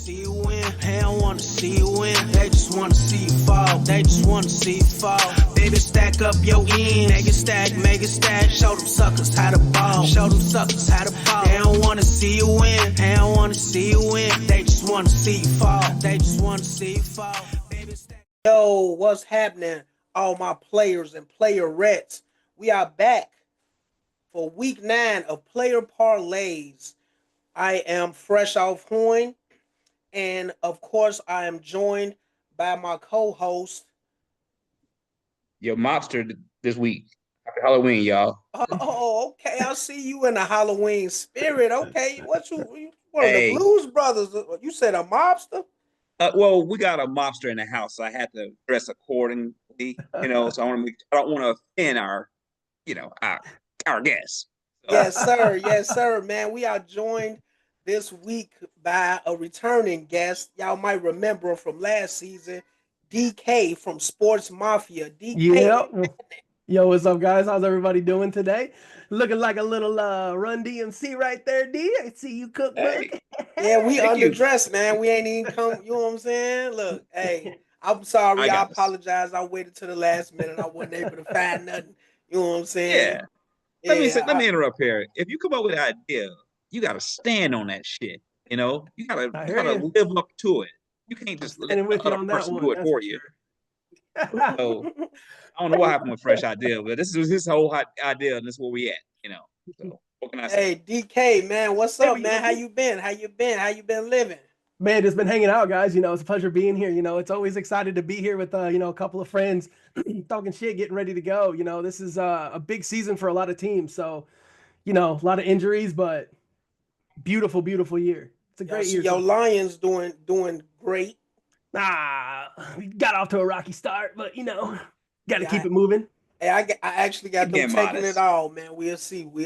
see you win. They don't wanna see you win. They just wanna see you fall. They just wanna see you fall. Baby, stack up your ends. Make it stack. Show them suckers how to ball. Show them suckers how to ball. They don't wanna see you win. They don't wanna see you win. They just wanna see you fall. They just wanna see you fall. Baby, stack. Yo, what's happening? All my players and Playrrrs. We are back for week 9 of player parlays. I am fresh off Hoyne, and of course, I am joined by my co-host. Your mobster this week. Happy Halloween, y'all. Oh, okay. I see you in the Halloween spirit. Okay, what you one of the Hey, Blues Brothers? You said a mobster? well, we got a mobster in the house, so I had to dress accordingly. So I don't want to offend our guests. Yes, sir. Yes, sir. Man, we are joined this week by a returning guest. Y'all might remember him from last season, DK from Sports Mafia. DK. Yep. Yo, what's up, guys? How's everybody doing today? Looking like a little Run DMC right there, D. I see you, Kook. Hey, Yeah, we thank you. underdressed, man. We ain't even come. You know what I'm saying? Look, hey, I'm sorry. I I got this. apologize. I waited to the last minute. I wasn't able to find nothing. You know what I'm saying? Yeah. Let me interrupt here. If you come up with an idea, you got to stand on that shit. You gotta live up to it. You can't just let with you another on that person one, do it that's for for you. sure. So I don't know what happened with Fresh Idea, but this is his whole idea, and this is where we at. So what can I say? Hey, DK, man, what's Hey, up, man? How you been? How you been living? Man, just been hanging out, guys. It's a pleasure being here. It's always excited to be here with a couple of friends, talking shit, getting ready to go. This is a big season for a lot of teams. So, a lot of injuries, but beautiful, beautiful year. It's a Y'all great see year. your Lions doing great. We got off to a rocky start, but got to keep it moving. Hey, I actually got them Being taking modest. it all, man. We'll see. We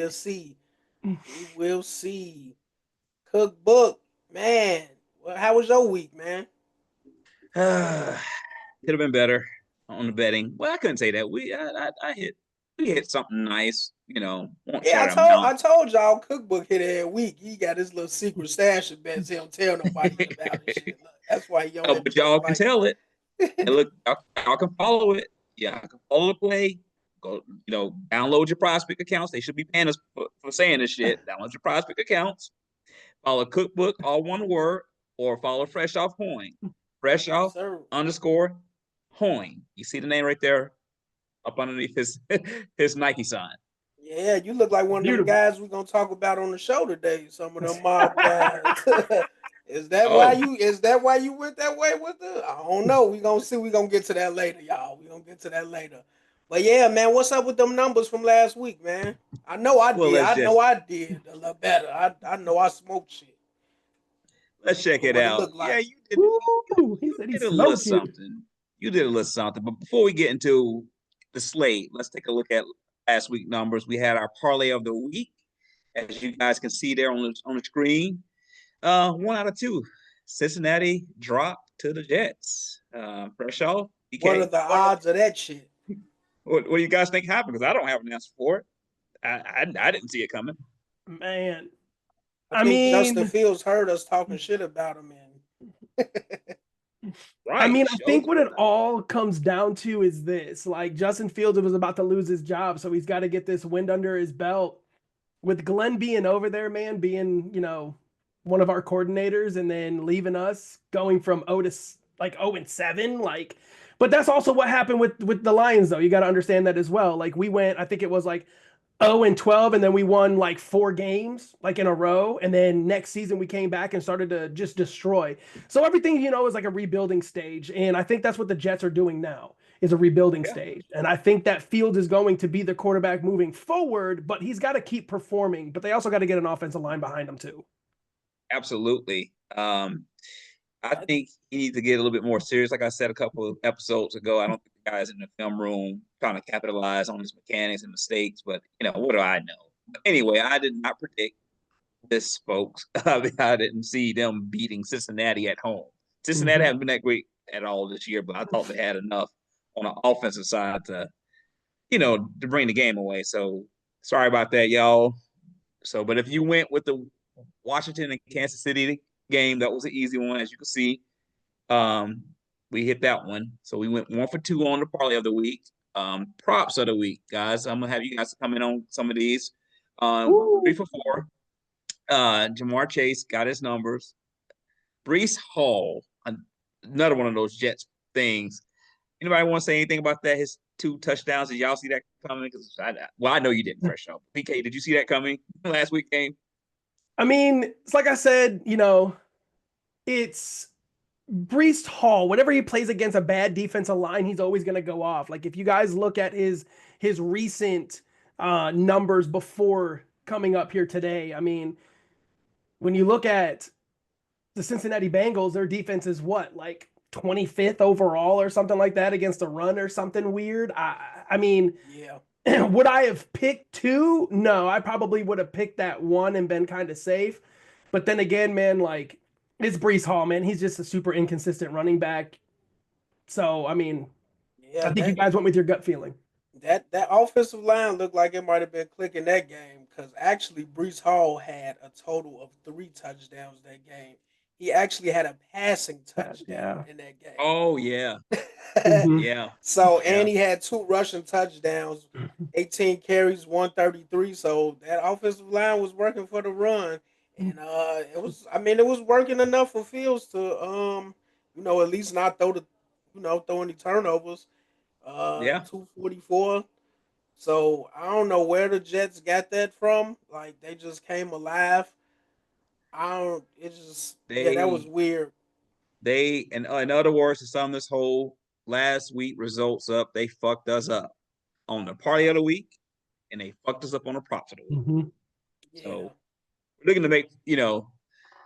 will see. Cookbook, man. Well, how was your week, man? Could have been better on the betting. Well, I couldn't say that. We hit something nice. Won't Yeah, share the amount. I told y'all Cookbook hit every week. He got his little secret stash of bets he don't tell nobody about and shit. Look, that's why he don't let me But y'all can invite tell it. And look, y'all can follow it. Yeah, can follow the play. Go, download your prospect accounts. They should be paying us for saying this shit. Download your prospect accounts. Follow Cookbook, all one word, or follow Fresh Off Hoyne. Fresh Yes, Off sir. _ Hoyne. You see the name right there up underneath his Nike sign. Yeah, you look like one of them Beautiful. guys we're gonna talk about on the show today. Some of them mob guys. Is that Oh. why you went that way with it? I don't know. We gonna see. We gonna get to that later, y'all. We gonna get to that later. But yeah, man, what's up with them numbers from last week, man? I know I Well, did. I know I did a lot better. I know I smoked shit. let's check it What it out. look Yeah, like? He said he did a little smoked you. something. You did a little something. But before we get into the slate, let's take a look at last week numbers. We had our parlay of the week, as you guys can see there on the screen. 1 out of 2. Cincinnati dropped to the Jets. Fresh off. DK, What are the odds of that shit? what do you guys think happened? Because I don't have an answer for it. I didn't see it coming. Man, I think Justin Fields heard us talking shit about him, and Right. I think what it all comes down to is this: like Justin Fields was about to lose his job, so he's got to get this wind under his belt. With Glenn being over there, man, being one of our coordinators, and then leaving us, going from 0-7, like. But that's also what happened with the Lions, though. You got to understand that as well. Like we went, I think it was like 0-12, and then we won like 4 games like in a row, and then next season we came back and started to just destroy. So everything is like a rebuilding stage, and I think that's what the Jets are doing now is a rebuilding stage. And I think that Fields is going to be the quarterback moving forward, but he's got to keep performing. But they also got to get an offensive line behind him too. Absolutely. I think he needs to get a little bit more serious. Like I said a couple of episodes ago, I don't think the guys in the film room trying to capitalize on his mechanics and mistakes. But, what do I know? But anyway, I did not predict this, folks. I didn't see them beating Cincinnati at home. Cincinnati hasn't been that great at all this year, but I thought they had enough on the offensive side to bring the game away. So sorry about that, y'all. So, but if you went with the Washington and Kansas City game. That was an easy one, as you can see. We hit that one. So we went 1 for 2 on the parlay of the week. Props of the week, guys. I'm gonna have you guys come in on some of these. 3 for 4. Jamar Chase got his numbers. Brees Hall, another one of those Jets things. Anybody want to say anything about that? His 2 touchdowns. Did y'all see that coming? Because I know you didn't. Fresh off. PK, did you see that coming last week game? I mean, it's like I said, it's Brees Hall. Whenever he plays against a bad defensive line, he's always going to go off. Like if you guys look at his recent numbers before coming up here today, I mean, when you look at the Cincinnati Bengals, their defense is what, like 25th overall or something like that against a run or something weird. I mean, yeah. Would I have picked 2? No, I probably would have picked that 1 and been kind of safe. But then again, man, like it's Brees Hall, man. He's just a super inconsistent running back. So, I mean, Yeah, I think you guys went with your gut feeling. That offensive line looked like it might have been clicking that game because actually Brees Hall had a total of 3 touchdowns that game. He actually had a passing touchdown in that game. Oh yeah, yeah. So and he had 2 rushing touchdowns, 18 carries, 133. So that offensive line was working for the run, and it was. I mean, it was working enough for Fields to at least not throw any turnovers. Yeah. 244. So I don't know where the Jets got that from. Like they just came alive. That was weird. They, in other words, to sum this whole last week results up, they fucked us up on the party of the week, and they fucked us up on the props of the week. So we're looking to make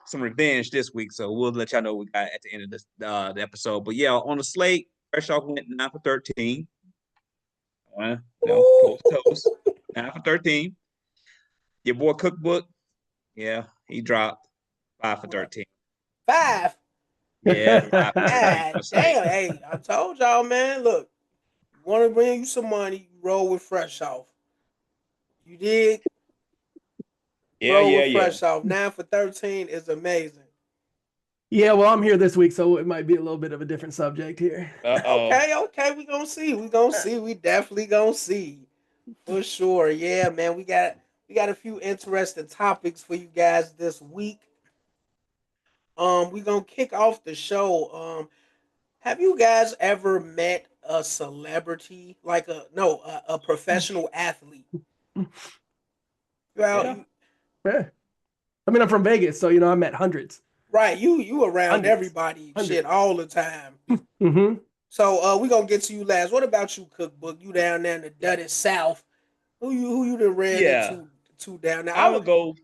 some revenge this week. So we'll let y'all know what we got at the end of this the episode. But yeah, on the slate, Fresh Off went 9 for 13. Coast to coast, 9 for 13. Your boy Cookbook, yeah, he dropped 5 for 13. 5. Yeah, 5 for 13. Damn, hey, I told y'all, man. Look, you want to bring you some money, roll with Fresh Off. You did. Roll with Fresh Off. 9 for 13 is amazing. Yeah, well, I'm here this week, so it might be a little bit of a different subject here. Okay, we gonna see. We definitely gonna see. For sure. Yeah, man. We got a few interesting topics for you guys this week. We gonna kick off the show. Have you guys ever met a celebrity, like a professional athlete? Well, yeah. I mean, I'm from Vegas, so I met hundreds. Right, you around everybody, shit, all the time. Mm-hmm. So we gonna get to you last. What about you, Cookbook? You down there in the dirty South? Who you done ran into down there? I would go.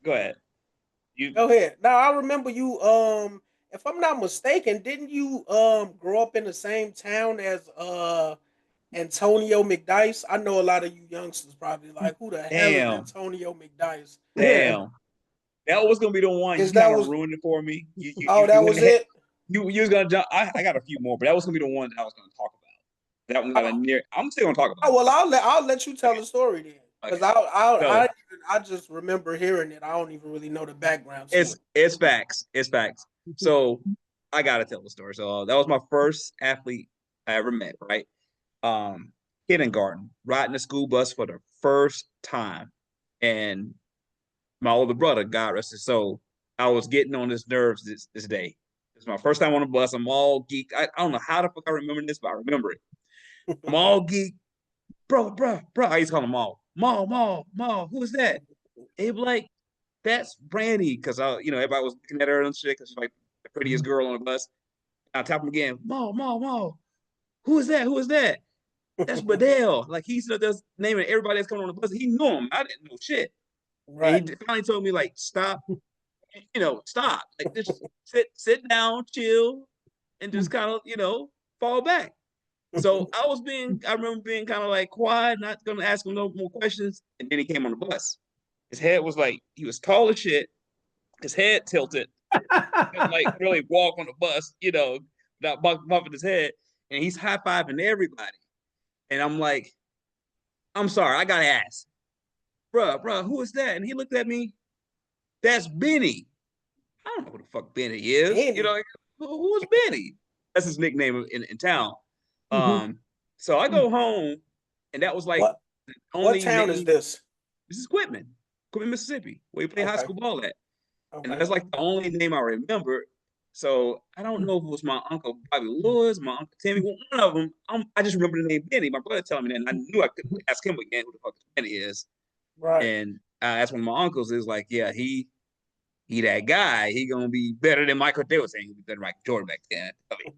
Go ahead. You go ahead. Now I remember you. If I'm not mistaken, didn't you grow up in the same town as Antonio McDice? I know a lot of you youngsters probably like, who the hell is Antonio McDice? Damn. That was gonna be the one. You kind of ruined it for me. That was it. You was gonna jump. I got a few more, but that was gonna be the one that I was gonna talk about. That one got a near. I'm still gonna talk about. Oh well, I'll let you tell the story then, because I just remember hearing it. I don't even really know the background. It's facts. It's facts. So I gotta tell the story. So that was my first athlete I ever met. Right, kindergarten, riding the school bus for the first time, and my older brother, God rest his soul, I was getting on his nerves this day. It's my first time on the bus. I'm all geeked. I don't know how the fuck I remember this, but I remember it. I'm all geeked. Bro. I used to call him Ma. Who is that? He'd be like, that's Brandy. Because, everybody was looking at her and shit because she's like the prettiest girl on the bus. I tap him again. Ma. Who is that? That's Badell. Like, he's just naming everybody that's coming on the bus. He knew him. I didn't know shit. Right. And he finally told me, like, stop. Stop. Like, just sit down, chill, and just kind of, fall back. So I remember being kind of like quiet, not gonna ask him no more questions. And then he came on the bus. His head was like, he was tall as shit. His head tilted. Like really walk on the bus, without bumping his head. And he's high-fiving everybody. And I'm like, I'm sorry, I gotta ask. Bruh, who is that? And he looked at me. That's Benny. I don't know who the fuck Benny is. Benny. You know, like, who's Benny? That's his nickname in town. Mhm. So I go home, and that was like What the what only town name. is this? This is Quitman, Mississippi, where you play high Okay. school ball at. And Okay. that's like the only name I remember. So I don't know if it was my uncle Bobby Lewis, my uncle Timmy, one of them. I just remember the name Benny. My brother telling me that, and I knew I couldn't ask him again who the fuck Benny is. Right. And that's one of my uncles is like, yeah, he that guy. He gonna be better than Michael. They were saying he was better than Michael Jordan back then. I mean,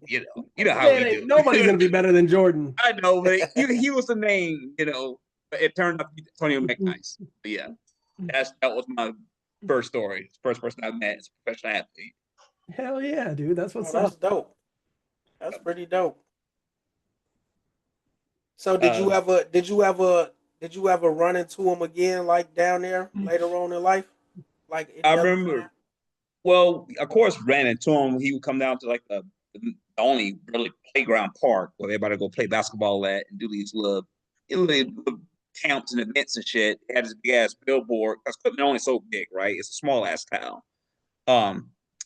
you know how Man, we ain't do. nobody's gonna be better than Jordan. I know, but he was the name. But it turned out to be Antonio McNice. But yeah, that was my first story. First person I met as a professional athlete. Hell yeah, dude. That's what's That's up. dope. That's pretty dope. So did you ever run into him again, like down there later on in life? Like any I other remember. time? Well, of course, ran into him. He would come down to like the only really playground park where everybody go play basketball at and do these little camps and events and shit. He had this big ass billboard. Because Quitman only so big, right? It's a small ass town.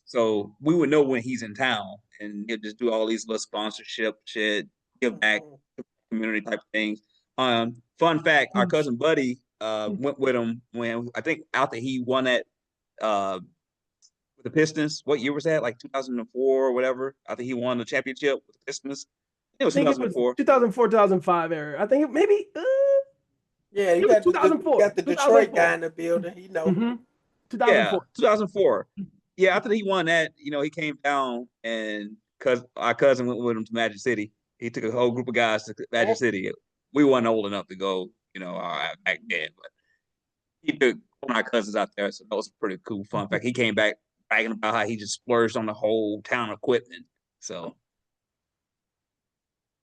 So we would know when he's in town, and he'll just do all these little sponsorship shit, give back to community type things. Fun fact: our cousin Buddy went with him when I think after he won that with the Pistons. What year was that? Like 2004 or whatever. After he won the championship with the Pistons. It was I think it 2004. was 2004, 2005 era. I think maybe Yeah, you it was got 2004. You got the Detroit guy in the building. You know. Mm-hmm. Yeah, 2004. 2004. Yeah, after he won that, he came down and because our cousin went with him to Magic City. He took a whole group of guys to Magic City. We weren't old enough to go, back then, but he took one of our cousins out there, so that was a pretty cool fun fact. He came back bragging about how he just splurged on the whole town equipment. So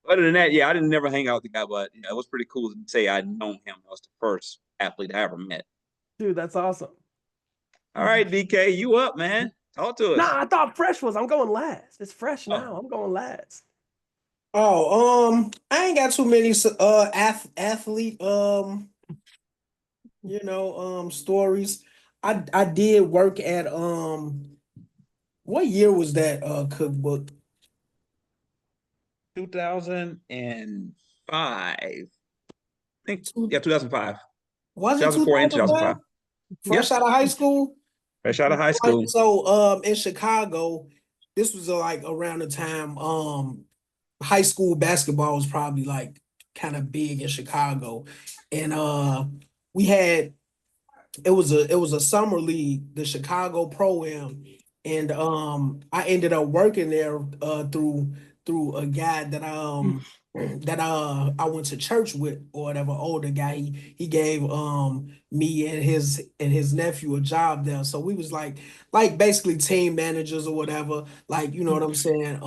other than that, yeah, I didn't never hang out with the guy, but it was pretty cool to say I'd known him. I was the first athlete I ever met. Dude, that's awesome. All right, DK, you up, man? Talk to us. Nah, I thought Fresh was. I'm going last. It's Fresh now. I'm going last. Oh, I ain't got too many athlete stories. I did work at what year was that cookbook? 2005. I think 2005. Was it 2004 and 2005? 2005. Fresh out of high school? Fresh out of high school. So in Chicago, this was like around the time high school basketball was probably like kind of big in Chicago. And we had it was a summer league, the Chicago Pro-Am. And I ended up working there through a guy that I went to church with or whatever, older guy. He gave me and his nephew a job there. So we was like basically team managers or whatever, like you know what I'm saying,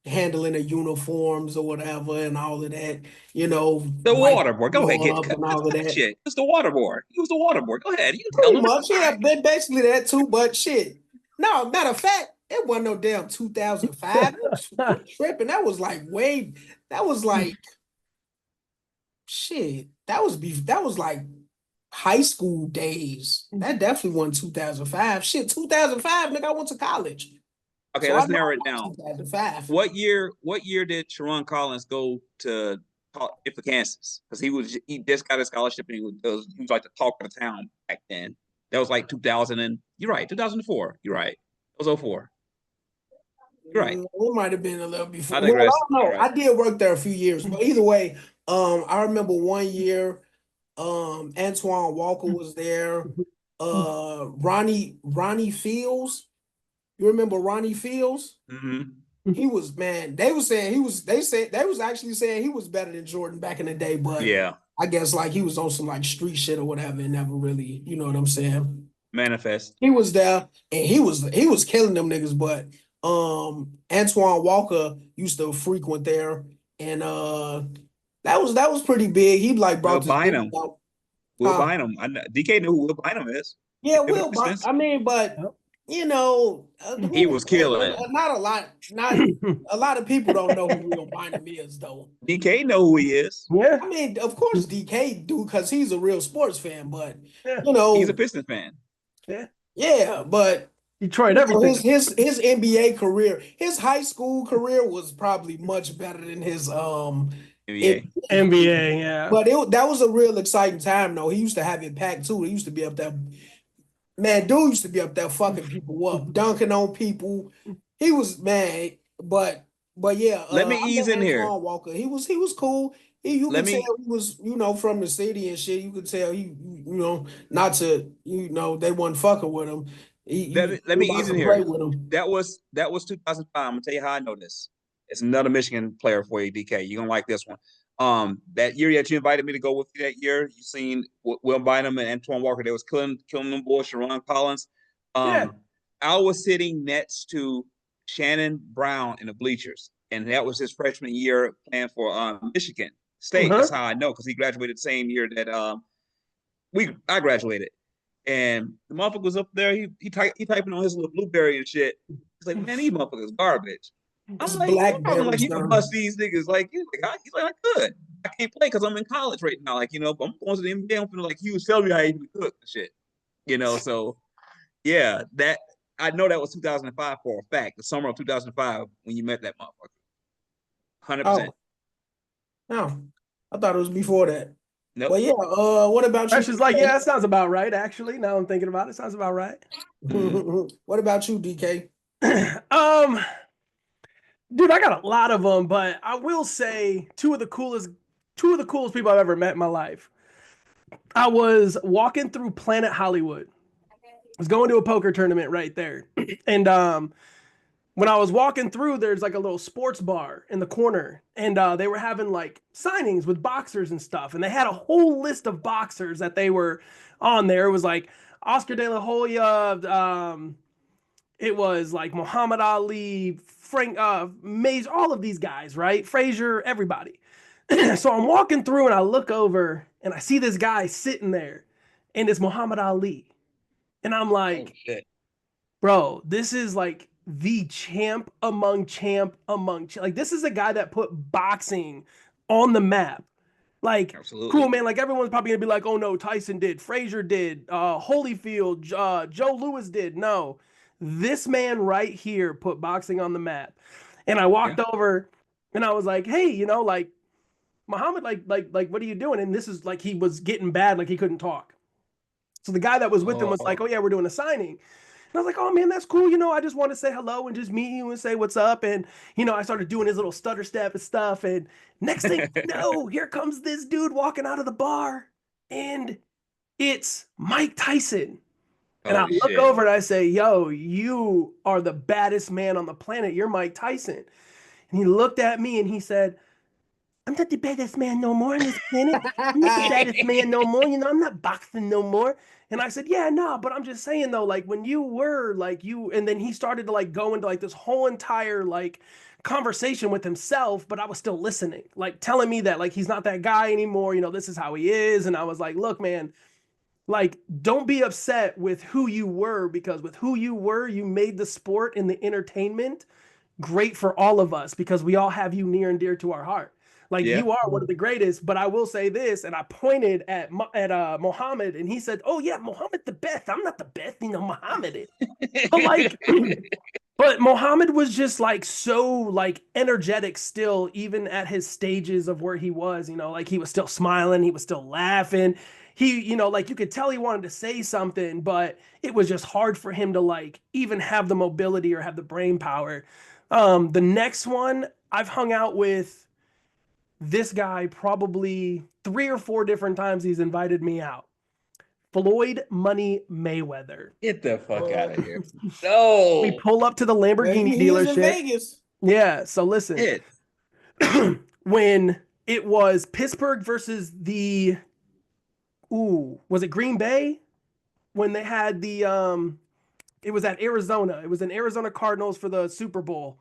handling the uniforms or whatever and all of that, The like water board. Go ahead, and all of that. shit. It's the water board. Use the water board. Go ahead. You tell Pretty them. much, yeah, basically that too, but shit. No, matter of fact, it wasn't no damn 2005. Tripping. That was like shit. That was like high school days. That definitely wasn't 2005. Shit, 2005, nigga, I went to college. Okay, So let's I know narrow it about down. 2005. What year did Sharon Collins go to Kansas? Because he just got a scholarship and he was like the talk of the town back then. That was like 2000 and you're right, 2004. You're right. It was 04. You're right. It might have been a little before. I digress. I don't know. Right. I did work there a few years, but either way, I remember one year, Antoine Walker was there. Ronnie Fields. You remember Ronnie Fields? Mm-hmm. He was, man. They was actually saying he was better than Jordan back in the day, but yeah, I guess like he was on some like street shit or whatever, and never really, you know what I'm saying? Manifest. He was there and he was killing them niggas, but Antoine Walker used to frequent there, and that was pretty big. He like brought Will Bynum. out. Will Bynum. DK knew who Will Bynum is. Yeah, Will Bynum. I mean, but he was killing. Not a lot of people don't know who Will Bynum is, though. DK know who he is. Yeah. I mean, of course DK do because he's a real sports fan, but he's a Pistons fan. Yeah, but Detroit, So everything. his NBA career, his high school career was probably much better than his NBA. NBA, yeah. But that was a real exciting time though. He used to have it packed too. He used to be up there. Man, dude used to be up there fucking people up, dunking on people. He was man, but yeah, Let me I ease met in here. Antoine Walker. He was cool. You Let could tell me he was, from the city and shit. You could tell not to, they wasn't fucking with him. let He me about ease in to play here. with him. That was 2005. I'm gonna tell you how I know this. It's another Michigan player for you, DK. You're gonna like this one. That year that you invited me to go with you that year, you seen Will Bynum and Antoine Walker. They was killing them boys, Sharon Collins. Yeah. I was sitting next to Shannon Brown in the bleachers, and that was his freshman year playing for Michigan State. That's how I know, because he graduated the same year that I graduated. And the motherfucker was up there. He typing on his little Blueberry and shit. He's like, man, these motherfuckers garbage. It's I'm like, Blackberry, you can son. bust these niggas. He's like, I could. I can't play because I'm in college right now. I'm going to the NBA. I'm feeling like Hughes tell me how you cook and shit. So yeah, that I know that was 2005 for a fact. The summer of 2005 when you met that motherfucker. 100%. No, I thought it was before that. Nope. But yeah, what about you? Fresh is like, yeah, that sounds about right, actually. Now I'm thinking about it. Sounds about right. What about you, DK? Dude, I got a lot of them, but I will say two of the coolest people I've ever met in my life. I was walking through Planet Hollywood. I was going to a poker tournament right there. And when I was walking through, there's like a little sports bar in the corner. And they were having like signings with boxers and stuff. And they had a whole list of boxers that they were on there. It was like Oscar De La Hoya, it was like Muhammad Ali, Frank Mays, all of these guys, right? Frazier, everybody. So I'm walking through and I look over and I see this guy sitting there, and it's Muhammad Ali. And I'm like, bro, this is like the champ among like this is a guy that put boxing on the map. Like, absolutely. Cool, man. Like, everyone's probably gonna be like, oh no, Tyson did, Frazier did, Holyfield, Joe Louis did. No, this man right here put boxing on the map. And I walked over and I was like, hey, like, Muhammad, like, what are you doing? And this is like, he was getting bad, like he couldn't talk. So the guy that was with him was like, oh yeah, we're doing a signing. And I was like, oh man, that's cool. I just want to say hello and just meet you and say what's up. And, I started doing his little stutter step and stuff. And next thing you know, here comes this dude walking out of the bar. And it's Mike Tyson. And I look over and I say, yo, you are the baddest man on the planet. You're Mike Tyson. And he looked at me and he said, I'm not the baddest man no more on this planet. I'm not the baddest man no more. I'm not boxing no more. And I said, yeah, no, but I'm just saying though, like when you were like and then he started to like go into like this whole entire like conversation with himself, but I was still listening, like telling me that like he's not that guy anymore. This is how he is. And I was like, look, man, like don't be upset with who you were, because with who you were, you made the sport and the entertainment great for all of us, because we all have you near and dear to our heart. Like you are one of the greatest, but I will say this, and I pointed at Muhammad, and he said, "Oh yeah, Muhammad the best. I'm not the best, Muhammad is." But like, but Muhammad was just like so like energetic still, even at his stages of where he was. Like he was still smiling, he was still laughing. He, like you could tell he wanted to say something, but it was just hard for him to like even have the mobility or have the brain power. The next one, I've hung out with this guy probably 3 or 4 different times. He's invited me out. Floyd Money Mayweather. Get the fuck out of here. No. We pull up to the Lamborghini dealership. In Vegas. Yeah, so listen. When it was Pittsburgh versus was it Green Bay? When they had it was at Arizona. It was in Arizona Cardinals for the Super Bowl.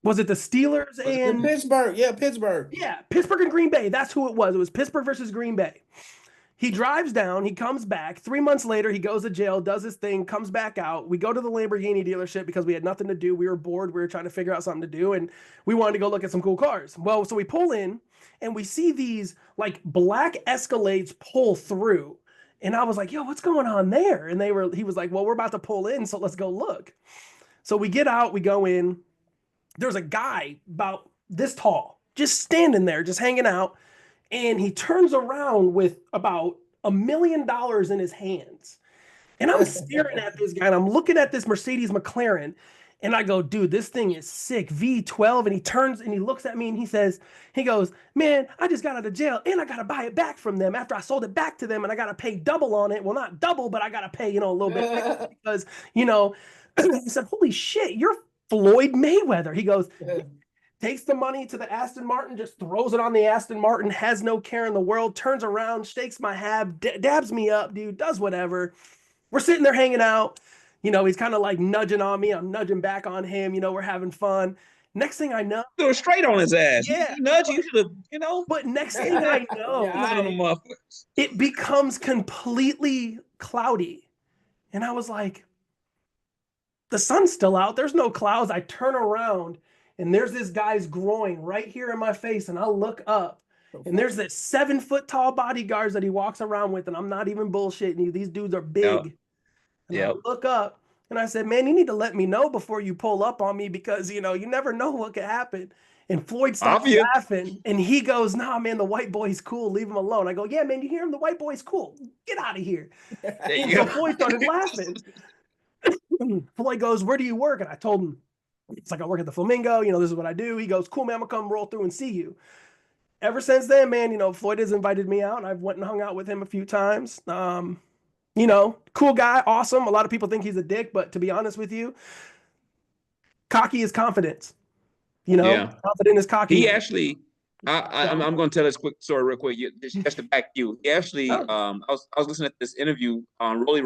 Was it the Steelers and Pittsburgh? Yeah, Pittsburgh. Yeah, Pittsburgh and Green Bay. That's who it was. It was Pittsburgh versus Green Bay. He drives down. He comes back. 3 months later, he goes to jail, does his thing, comes back out. We go to the Lamborghini dealership because we had nothing to do. We were bored. We were trying to figure out something to do, and we wanted to go look at some cool cars. Well, so we pull in, and we see these like black Escalades pull through. And I was like, yo, what's going on there? And he was like, well, we're about to pull in, so let's go look. So we get out, we go in. There's a guy about this tall, just standing there, just hanging out. And he turns around with about $1 million in his hands. And I'm staring at this guy and I'm looking at this Mercedes McLaren. And I go, dude, this thing is sick. V12. And he turns and he looks at me and he goes, man, I just got out of jail and I got to buy it back from them after I sold it back to them. And I got to pay double on it. Well, not double, but I got to pay, a little bit extra because, I said, holy shit, you're Floyd Mayweather. He goes, takes the money to the Aston Martin, just throws it on the Aston Martin, has no care in the world, turns around, shakes my hand, dabs me up, dude, does whatever. We're sitting there hanging out. He's kind of like nudging on me. I'm nudging back on him. We're having fun. Next thing I know, Threw straight on his ass. Yeah. You nudge, you should have, But next thing I know, it becomes completely cloudy. And I was like, the sun's still out. There's no clouds. I turn around and there's this guy's groin right here in my face. And I look up and there's that 7-foot tall bodyguards that he walks around with. And I'm not even bullshitting you. These dudes are big. And I look up and I said, man, you need to let me know before you pull up on me because, you never know what could happen. And Floyd starts laughing and he goes, nah, man, the white boy's cool. Leave him alone. I go, yeah, man, you hear him? The white boy's cool. Get out of here. And so Floyd started laughing. Floyd goes, where do you work? And I told him, it's like I work at the Flamingo. This is what I do. He goes, cool, man, I'm going to come roll through and see you. Ever since then, man, Floyd has invited me out and I've went and hung out with him a few times. Cool guy, awesome. A lot of people think he's a dick, but to be honest with you, cocky is confidence. Confident is cocky. He actually, I'm going to tell this quick story real quick. Just to back you. He actually, I was listening to this interview on Rolly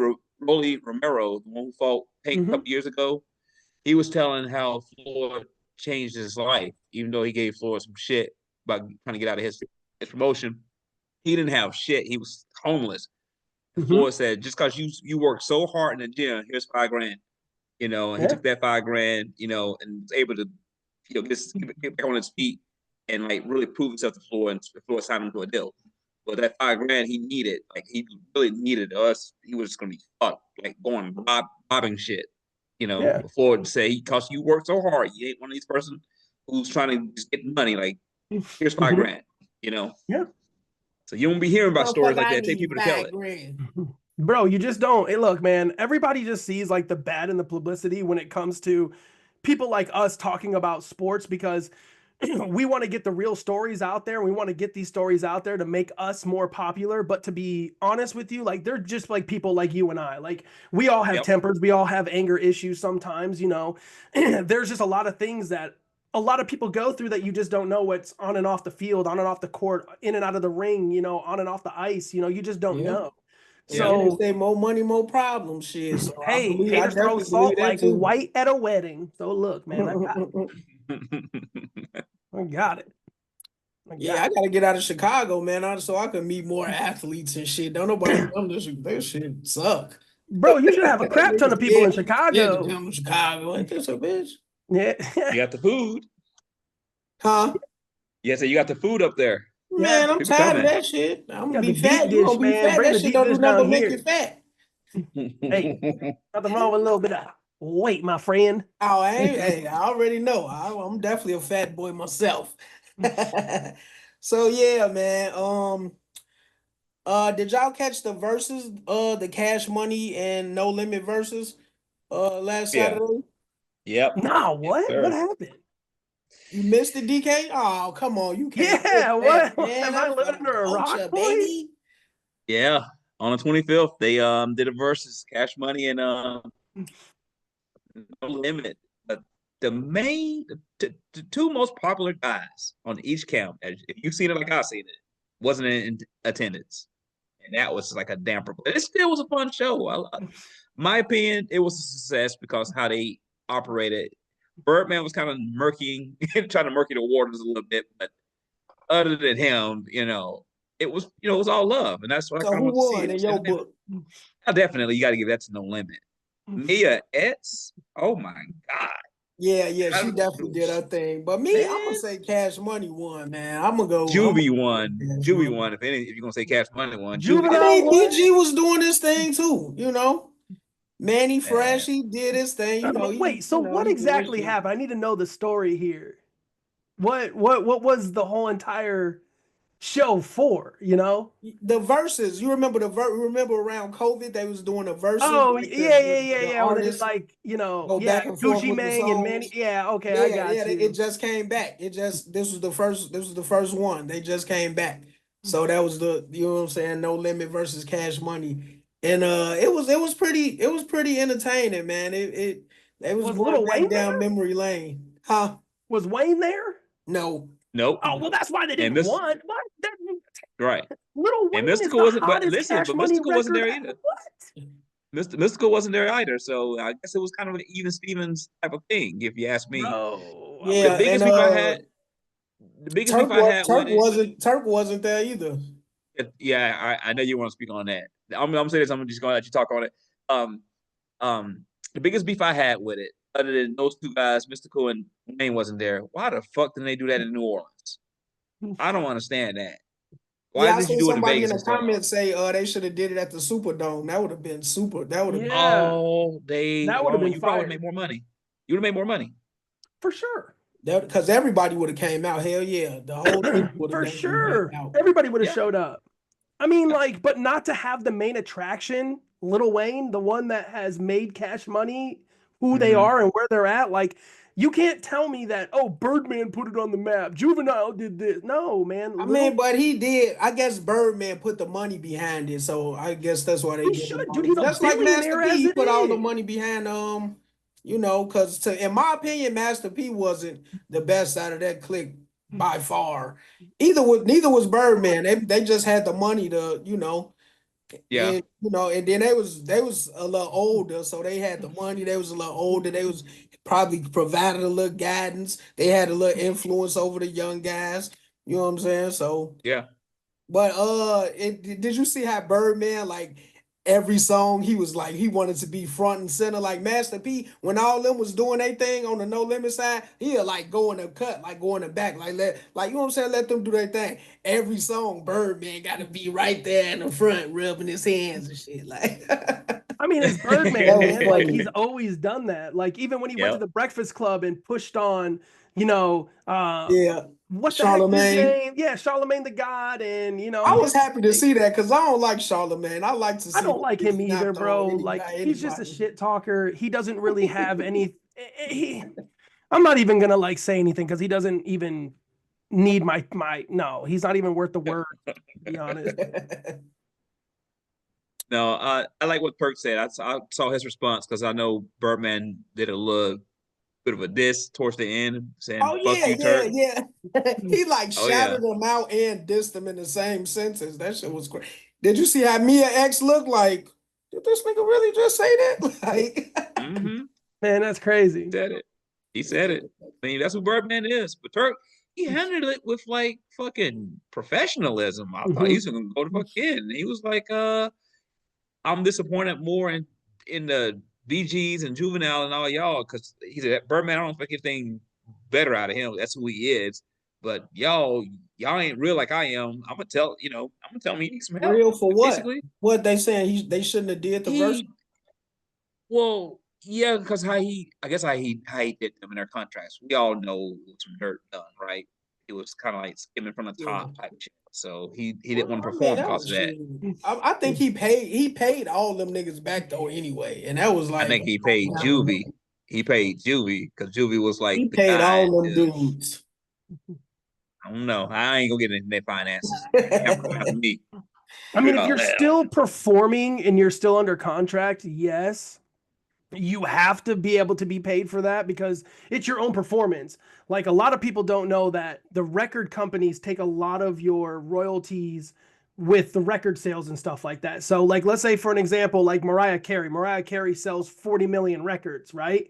Romero, the one who fought Pink a couple years ago. He was telling how Floyd changed his life, even though he gave Floyd some shit about trying to get out of his promotion. He didn't have shit. He was homeless. Floyd said, just because you work so hard in the gym, here's $5,000. And he took that $5,000, and was able to, get back on his feet and like really prove himself to Floyd, and Floyd signed him to a deal. But that $5,000 he needed, like he really needed us. He was gonna be fucked, like going robbing shit. Floyd said, because you work so hard, you ain't one of these person who's trying to just get money. Like, here's $5,000. Yeah. So you won't be hearing about stories like that. Take people to tell it. Bro, you just don't. Hey, look, man, everybody just sees like the bad and the publicity when it comes to people like us talking about sports because we want to get the real stories out there. We want to get these stories out there to make us more popular. But to be honest with you, like they're just like people like you and I. Like we all have tempers. We all have anger issues sometimes, There's just a lot of things that a lot of people go through that you just don't know what's on and off the field, on and off the court, in and out of the ring, on and off the ice. You just don't know. So they say more money, more problems. Shit. So hey, haters throw salt like white at a wedding. So look, man, I got it. I got it. I gotta get out of Chicago, man, so I can meet more athletes and shit. Don't nobody come to this shit suck. Bro, you should have a crap ton of people in Chicago. Come to Chicago, ain't this a bitch? Yeah. You got the food. Huh? Yeah, so you got the food up there. Man, I'm tired of that shit. I'm gonna be fat. You gonna be fat. That shit don't do nothing but make you fat. Hey, nothing wrong with a little bit of weight, my friend. Oh, I already know. I'm definitely a fat boy myself. So yeah, man. Did y'all catch the verses? The Cash Money and No Limit verses last Saturday? Yep. No, what? Yes, what happened? You missed it, DK? Oh, come on. You can't. Yeah, what? Am I living under a rock, baby? Yeah. On the 25th, they did a versus Cash Money and No Limit. But the two most popular guys on each count, if you've seen it like I've seen it, wasn't in attendance. And that was like a damper. But it still was a fun show. My opinion, it was a success because how they operated. Birdman was kind of trying to murky the waters a little bit, but other than him, it was all love, and that's what I kind of want to see. In your book? Definitely, you got to give that to No Limit. Mia Etz, oh my God, Yeah, I she don't- definitely did her thing. But me, I'm gonna Man, say Cash Money won, man. I'm gonna go Juvie won. Cash Juvie Money. won. If you're gonna say Cash Money won, Juvie I did. Juvenile mean, what? BG was doing his thing too, you know. Manny Man. Fresh, he did his thing, you know. Wait, so what He did his exactly shit. happened? I need to know the story here. What was the whole entire show for, you know? The verses, you remember remember around COVID they was doing the verses, Oh, like the yeah. When they did artists like, go back and forth Gucci with the Mane and Manny. songs. Yeah, okay, I Yeah, got it you. just came back. This was the first one. They just came back. So that was you know what I'm saying, No Limit versus Cash Money. And it was pretty entertaining, man. They was Was going Lil back Wayne down there? memory lane. Huh? Was Wayne there? No. Nope. Oh, well, that's why they And didn't want. What? right. Lil And Wayne is Mystical the wasn't, but hottest listen, Cash but Money Mystical wasn't record. there either. What? Mystical wasn't there either. So I guess it was kind of an even Stevens type of thing, if you ask me. Bro, I The Yeah, would. and biggest beef I had, the biggest beef I had with it, Turk wasn't there either. yeah, I know you want to speak on that. I'm gonna say this. I'm just gonna let you talk on it. Um, the biggest beef I had with it, other than those two guys, Mystical and Wayne wasn't there. Why the fuck didn't they do that in New Orleans? I don't understand that. Why Yeah, I did you saw do it in somebody in Vegas the instead? comments say they should have did it at the Superdome. That would have been super. That would have been Yeah, All day that would have long. been You probably fire made more money. You would have made more money. for sure. because everybody would have came out. Hell yeah, the whole city would have For definitely came sure, out. everybody would have Yeah. showed up. I mean, Yeah. like, but not to have the main attraction, Lil Wayne, the one that has made Cash Money who they Mhm. are and where they're at. Like, you can't tell me that, oh, Birdman put it on the map. Juvenile did this. No, man. I mean, but he did. I guess Birdman put the money behind it, so I guess that's why they He give him should, all dude. the. He's a Just like Master billionaire P, as he it put all the is. money behind because in my opinion, Master P wasn't the best out of that clique by far. Neither was Birdman. They just had the money to Yeah. and and then they was a little older, so they had the money. They was a little older. They was probably provided a little guidance. They had a little influence over the young guys. You know what I'm saying? So, Yeah. but did you see how Birdman, like, every song he was like he wanted to be front and center, like Master P when all them was doing their thing on the No Limit side, he'll like go in the cut, like go in the back, like you know what I'm saying, let them do their thing. Every song Birdman got to be right there in the front rubbing his hands and shit, like. I mean, it's That Birdman, was man. Like, funny. he's always done that. Like, even when he went to Yep. the Breakfast Club and pushed on, Yeah, what the heck is his Charlemagne. name? Yeah, Charlemagne the God, and I was his, happy to see that because I don't like Charlemagne. I like to see I don't like get him either, snapped bro. on Like, he's just a anybody. shit talker. He doesn't really have any. I'm not even gonna like say anything because he doesn't even need my. No, he's not even worth the word. To be honest. No, I like what Perk said. I saw his response because I know Birdman did a little bit of a diss towards the end, saying Oh "fuck yeah, you, Turk." yeah. He like Oh yeah. shouted them out and dissed them in the same sentence. That shit was great. Did you see how Mia X looked like? Did this nigga really just say that? Like, Mm-hmm. Man, that's crazy. Said it. He said it. I mean, that's who Birdman is. But Turk, he handled it with like fucking professionalism. I thought he was gonna go to fuck in. He was like, I'm disappointed more in the BGs and Juvenile and all y'all because he said Birdman. I don't expect anything better out of him. That's who he is. But y'all ain't real like I am. I'm gonna tell him he needs some help. real for what? Basically, What they saying they shouldn't have did the verse? well, yeah, because I guess how he did them in their contracts. We all know it was some dirt done, right? It was kind of like skimming from the top type shit. So he didn't want to I mean, perform that because was of that. shit. I think he paid all them niggas back though anyway, and that was I like think he paid Juvie. He paid Juvie because Juvie was like he the paid guy. all them dudes. I don't know. I ain't gonna get into their finances. Me. I mean, if Oh, you're hell. still performing and you're still under contract, yes, you have to be able to be paid for that because it's your own performance. Like, a lot of people don't know that the record companies take a lot of your royalties with the record sales and stuff like that. So, like, let's say for an example, like Mariah Carey sells 40 million records, right?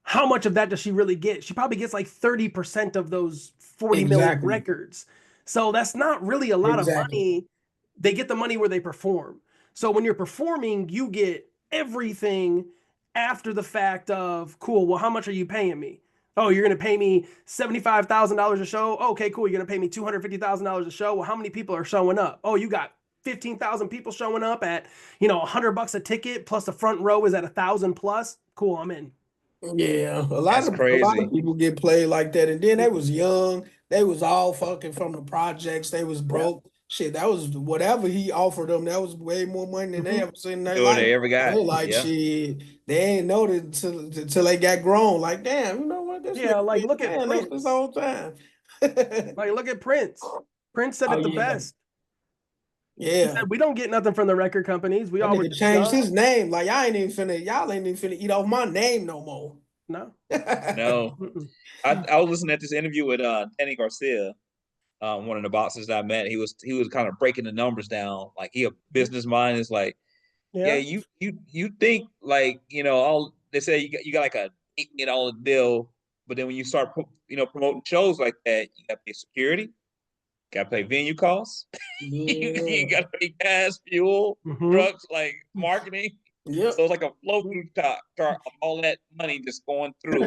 How much of that does she really get? She probably gets like 30% of those 40 million Exactly. records. So that's not really a lot of Exactly. money. They get the money where they perform. So when you're performing, you get everything after the fact of, cool, well, how much are you paying me? Oh, you're going to pay me $75,000 a show? Okay, cool. You're going to pay me $250,000 a show? Well, how many people are showing up? Oh, you got 15,000 people showing up at, $100 a ticket, plus the front row is at 1,000 plus. Cool, I'm in. Yeah, That's a lot crazy. of people get played like that, and then they was young. They was all fucking from the projects. They was broke. Shit, that was whatever he offered them. That was way more money than they ever seen in their Sure, life. they ever got. They like Yeah. shit. They ain't know that till they got grown. Like, damn, you know what? This Yeah, nigga like, been look at playing us this Prince. whole time. Like, look at Prince. Prince said Oh, it the yeah. best. He Yeah, said, we don't get nothing from the record companies. We that all were nigga just changed young. his name. Like, y'all ain't even finna eat off my name no more. No. No. Mm-mm. I was listening at this interview with Danny Garcia, one of the boxers that I met. He was kind of breaking the numbers down. Like, he a business mind is like, yeah, Yeah. you think like, all they say you got like a $8 million deal, but then when you start promoting shows like that, you got to pay security, got to pay venue costs, you got to pay gas, fuel, Mhm. drugs, like marketing. Yep. So it's like a flow through chart of all that money just going through,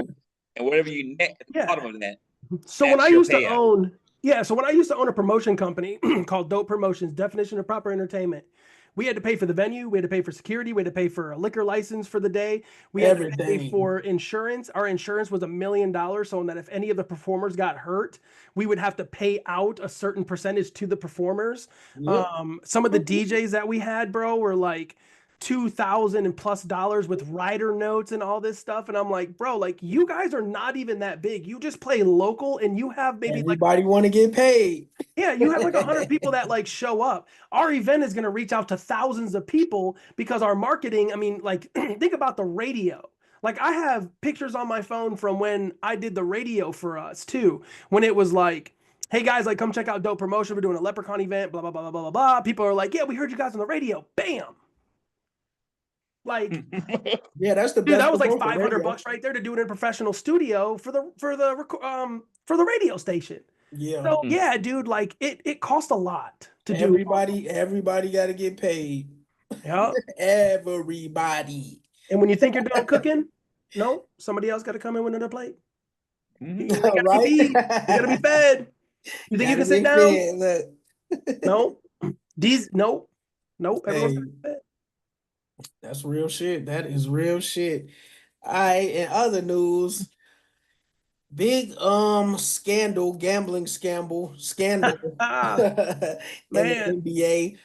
and whatever you net at the Yeah. bottom of that. So when I That's your used to payout. own, so when I used to own a promotion company called Dope Promotions, definition of proper entertainment, we had to pay for the venue, we had to pay for security, we had to pay for a liquor license for the day, we had to pay Everything. for insurance. Our insurance was $1 million, so that if any of the performers got hurt, we would have to pay out a certain percentage to the performers. Yep. Some of the DJs that we had, bro, were like $2,000 and plus with rider notes and all this stuff. And I'm like, bro, like, you guys are not even that big. You just play local and you have maybe Everybody want to get paid. yeah, you have like 100 people that like show up. Our event is going to reach out to thousands of people because our marketing, I mean, like, think about the radio. Like, I have pictures on my phone from when I did the radio for us too, when it was like, hey guys, like, come check out Dope Promotion. We're doing a Leprechaun event, blah, blah, blah, blah, blah, blah. People are like, yeah, we heard you guys on the radio. Bam. Like, Yeah, that's the dude, best that was like promotion, radio. $500 right there to do it in a professional studio for the radio station. Yeah. So yeah, dude, like it costs a lot to do. Everybody got to get paid. Yeah. Everybody. And when you think you're done cooking, no, somebody else got to come in with another plate. You gotta Right? be gotta be fed. You think you can sit down? No. Nope. Everyone's gotta be fed. That's real shit. That is real shit. All right, in other news, big gambling scandal in the Man. NBA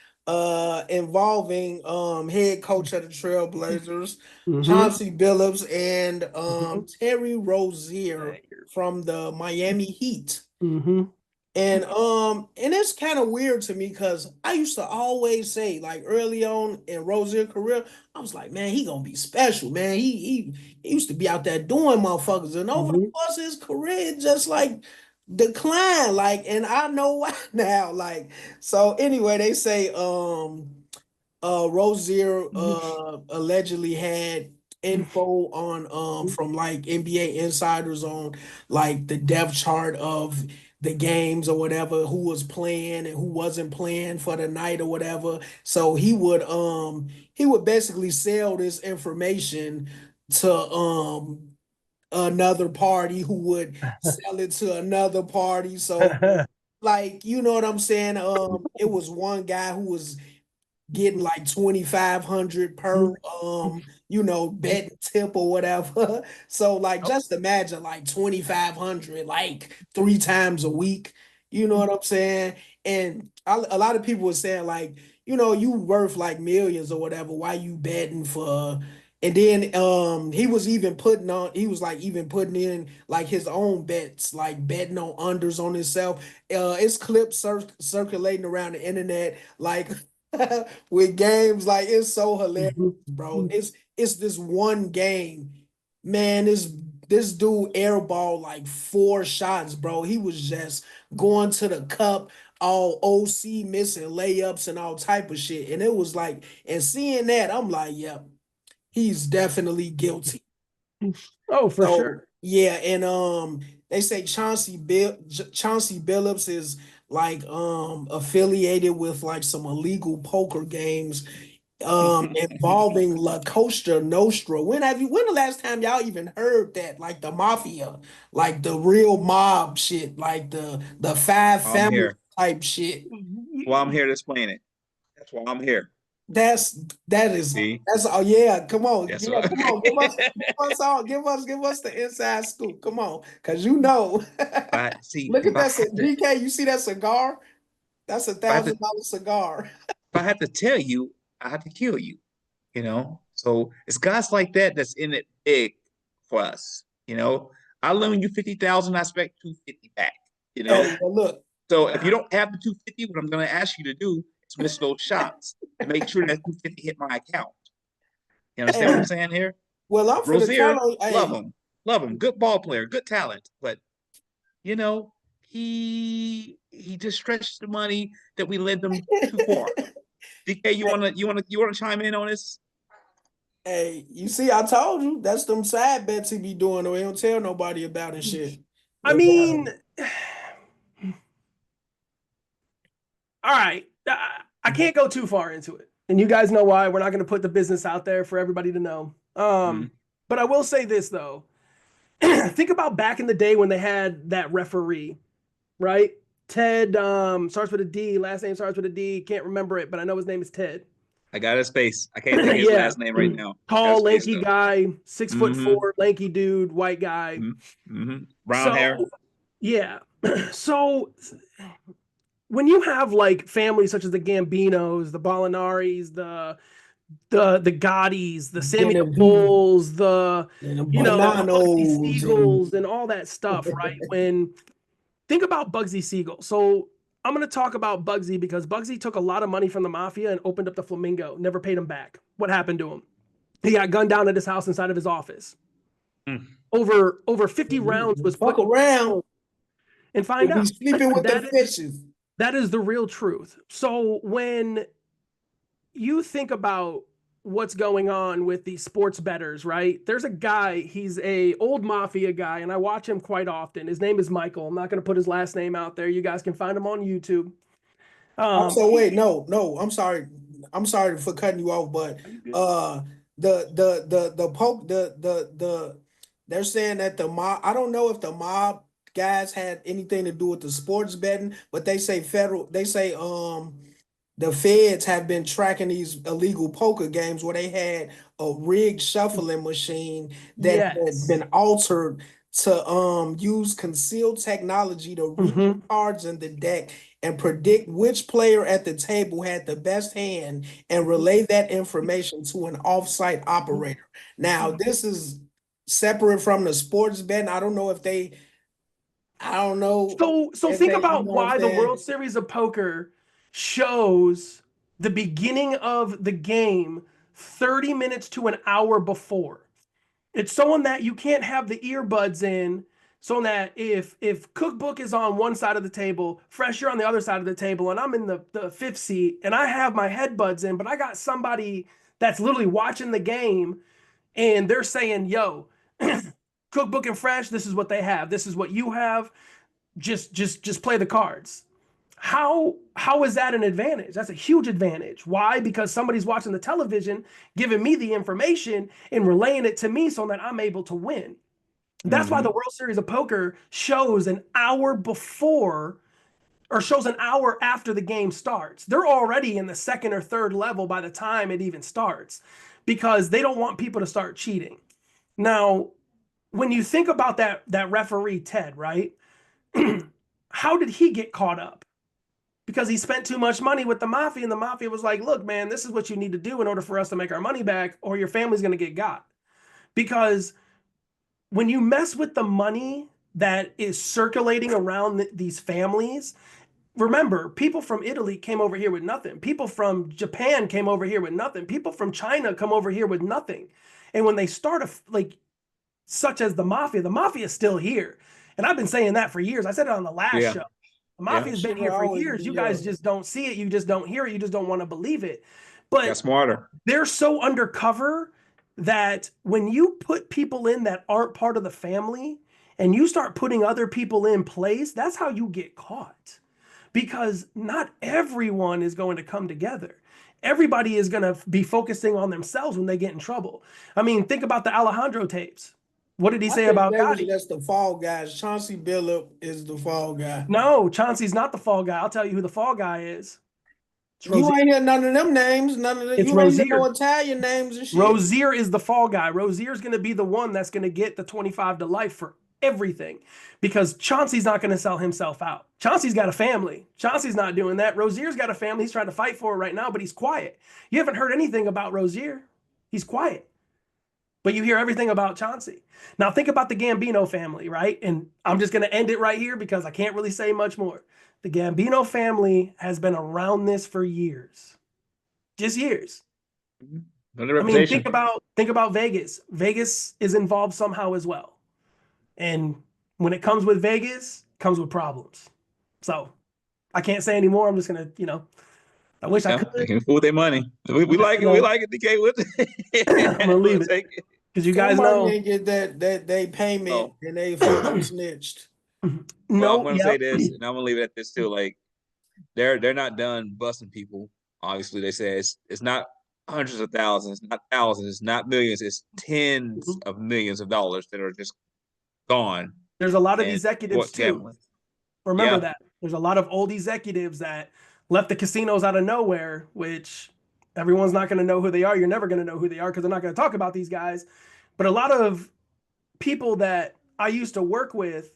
involving head coach of the Trailblazers, Mhm. Chauncey Billups, and Mhm. Terry Rozier from the Miami Heat. Mhm. And it's kind of weird to me because I used to always say, like, early on in Rozier's career, I was like, man, he gonna be special, man. He used to be out there doing motherfuckers, and over the course of his career, it just like declined. Like, and I know why now. Like, so anyway, they say Rozier allegedly had info on from like NBA insiders on like the depth chart of the games or whatever, who was playing and who wasn't playing for the night or whatever. So he would basically sell this information to another party who would sell it to another party. So like, you know what I'm saying? It was one guy who was getting like 2,500 per bet tip or whatever. So like just imagine like 2,500 like 3 times a week. You know what I'm saying? And a lot of people were saying like, you worth like millions or whatever. Why you betting for? And then he was even putting in like his own bets, like betting on unders on himself. It's clips circulating around the internet like with games, like it's so hilarious, bro. It's this one game, man. This dude airball like 4 shots, bro. He was just going to the cup, all OC missing layups and all type of shit. And it was like, and seeing that, I'm like, yep, he's definitely guilty. Oh, for sure. Yeah, and they say Chauncey Billups is like affiliated with like some illegal poker games involving La Costa Nostra. When the last time y'all even heard that? Like the mafia, like the real mob shit, like the five I'm family here. type shit. Well, I'm here to explain it. That's why I'm here. That's See? that's oh yeah, come on. That's Yeah, what. come on. Give us the inside scoop. Come on. Cause you know. But see, Look if at I that had to, GK, you see that cigar? That's a if I had to, $1,000 cigar. if I had to tell you, I had to kill you. You know, so it's guys like that that's in it big for us. You know, I loan you 50,000, I expect 250 back. You know, Hey, well, look, so if you don't have the 250, what I'm going to ask you to do is miss those shots to make sure that 250 hit my account. You understand what I'm hey, saying here? well, I'm finna Rozier, tell you, hey, love him, good ball player, good talent, but you know, he just stretched the money that we lent him too far. DK, you wanna chime in on this? hey, you see, I told you that's them side bets he be doing, or he don't tell nobody about and shit. I But mean, all right, I can't go too far into it, and you guys know why. We're not going to put the business out there for everybody to know. Mhm. But I will say this though: think about back in the day when they had that referee, right? Ted starts with a D, last name starts with a D. Can't remember it, but I know his name is Ted. I got his face. I can't think of his Yeah, last name right now. Got tall, his face lanky though. guy, 6 foot Mm-hmm. four, lanky dude, white guy. Mm-hmm. Brown hair. So yeah, so when you have like families such as the Gambinos, the Ballinaris, the Gottis, the Sammy Genevieve Bulls, the and the the Bugsy Bonanos and Siegels and all that stuff, right? When think about Bugsy Siegel. So I'm going to talk about Bugsy because Bugsy took a lot of money from the mafia and opened up the Flamingo, never paid him back. What happened to him? He got gunned down at his house inside of his office. Mm. Over 50 rounds was fuck put in around and find and be out. sleeping with the That is fishes. that is the real truth. So when you think about what's going on with these sports bettors, right? There's a guy, he's a old mafia guy, and I watch him quite often. His name is Michael. I'm not going to put his last name out there. You guys can find him on YouTube. Also, wait, no, I'm sorry. I'm sorry for cutting you off, but uh the poke the they're saying that the mob, I don't know if the mob guys had anything to do with the sports betting, but they say the feds have been tracking these illegal poker games where they had a rigged shuffling machine that had Yes. been altered to use concealed technology to read Mm-hmm. cards in the deck and predict which player at the table had the best hand and relay that information to an off-site operator. Now, this is separate from the sports betting. I don't know So if think they, you about know what I'm why the saying? World Series of Poker shows the beginning of the game 30 minutes to an hour before. It's so that you can't have the earbuds in, so that if Cookbook is on one side of the table, Fresh you're on the other side of the table, and I'm in the fifth seat, and I have my headbuds in, but I got somebody that's literally watching the game, and they're saying, "Yo, Cookbook and Fresh, this is what they have. This is what you have. Just play the cards." How is that an advantage? That's a huge advantage. Why? Because somebody's watching the television, giving me the information and relaying it to me so that I'm able to win. That's why the Mm-hmm. World Series of Poker shows an hour before or shows an hour after the game starts. They're already in the second or third level by the time it even starts because they don't want people to start cheating. Now, when you think about that referee Ted, right? How did he get caught up? Because he spent too much money with the mafia, and the mafia was like, "Look, man, this is what you need to do in order for us to make our money back, or your family's going to get got." Because when you mess with the money that is circulating around these families, remember, people from Italy came over here with nothing. People from Japan came over here with nothing. People from China come over here with nothing. And when they start like such as the mafia is still here. And I've been saying that for years. I said it on the last Yeah. show. The Yeah. mafia's been Should here for always years. be You guys just don't see it. You just don't hear it. You just don't want to believe it. Got But smarter. they're so undercover that when you put people in that aren't part of the family and you start putting other people in place, that's how you get caught. Because not everyone is going to come together. everybody is going to be focusing on themselves when they get in trouble. I mean, think about the Alejandro tapes. What did he say about Gotti? That's the fall guys. Chauncey Billup is the fall guy. No, Chauncey's not the fall guy. I'll tell you who the fall guy is. You ain't hear none of them names. None of them. It's You ain't Rozier. no Italian names and shit. Rozier is the fall guy. Rozier's going to be the one that's going to get the 25 to life for everything, because Chauncey's not going to sell himself out. Chauncey's got a family. Chauncey's not doing that. Rozier's got a family. He's trying to fight for it right now, but he's quiet. You haven't heard anything about Rozier. He's quiet. But you hear everything about Chauncey. Now think about the Gambino family, right? And I'm just going to end it right here because I can't really say much more. The Gambino family has been around this for years. Just years. I mean, think about Vegas. Vegas is involved somehow as well. And when it comes with Vegas, it comes with problems. So I can't say anymore. I'm just going to, I wish I could. They can fool their money. We like it. We like it, DK. I'm going to leave it. Because you guys know. They get that they payment and they fucking snitched. No, I'm going to say this, and I'm going to leave it at this too. Like, they're not done busting people. Obviously, they say it's not hundreds of thousands, not thousands, it's not millions, it's tens of millions of dollars that are just gone. There's a lot of executives too. Remember that. There's a lot of old executives that left the casinos out of nowhere, which everyone's not going to know who they are. You're never going to know who they are because they're not going to talk about these guys. But a lot of people that I used to work with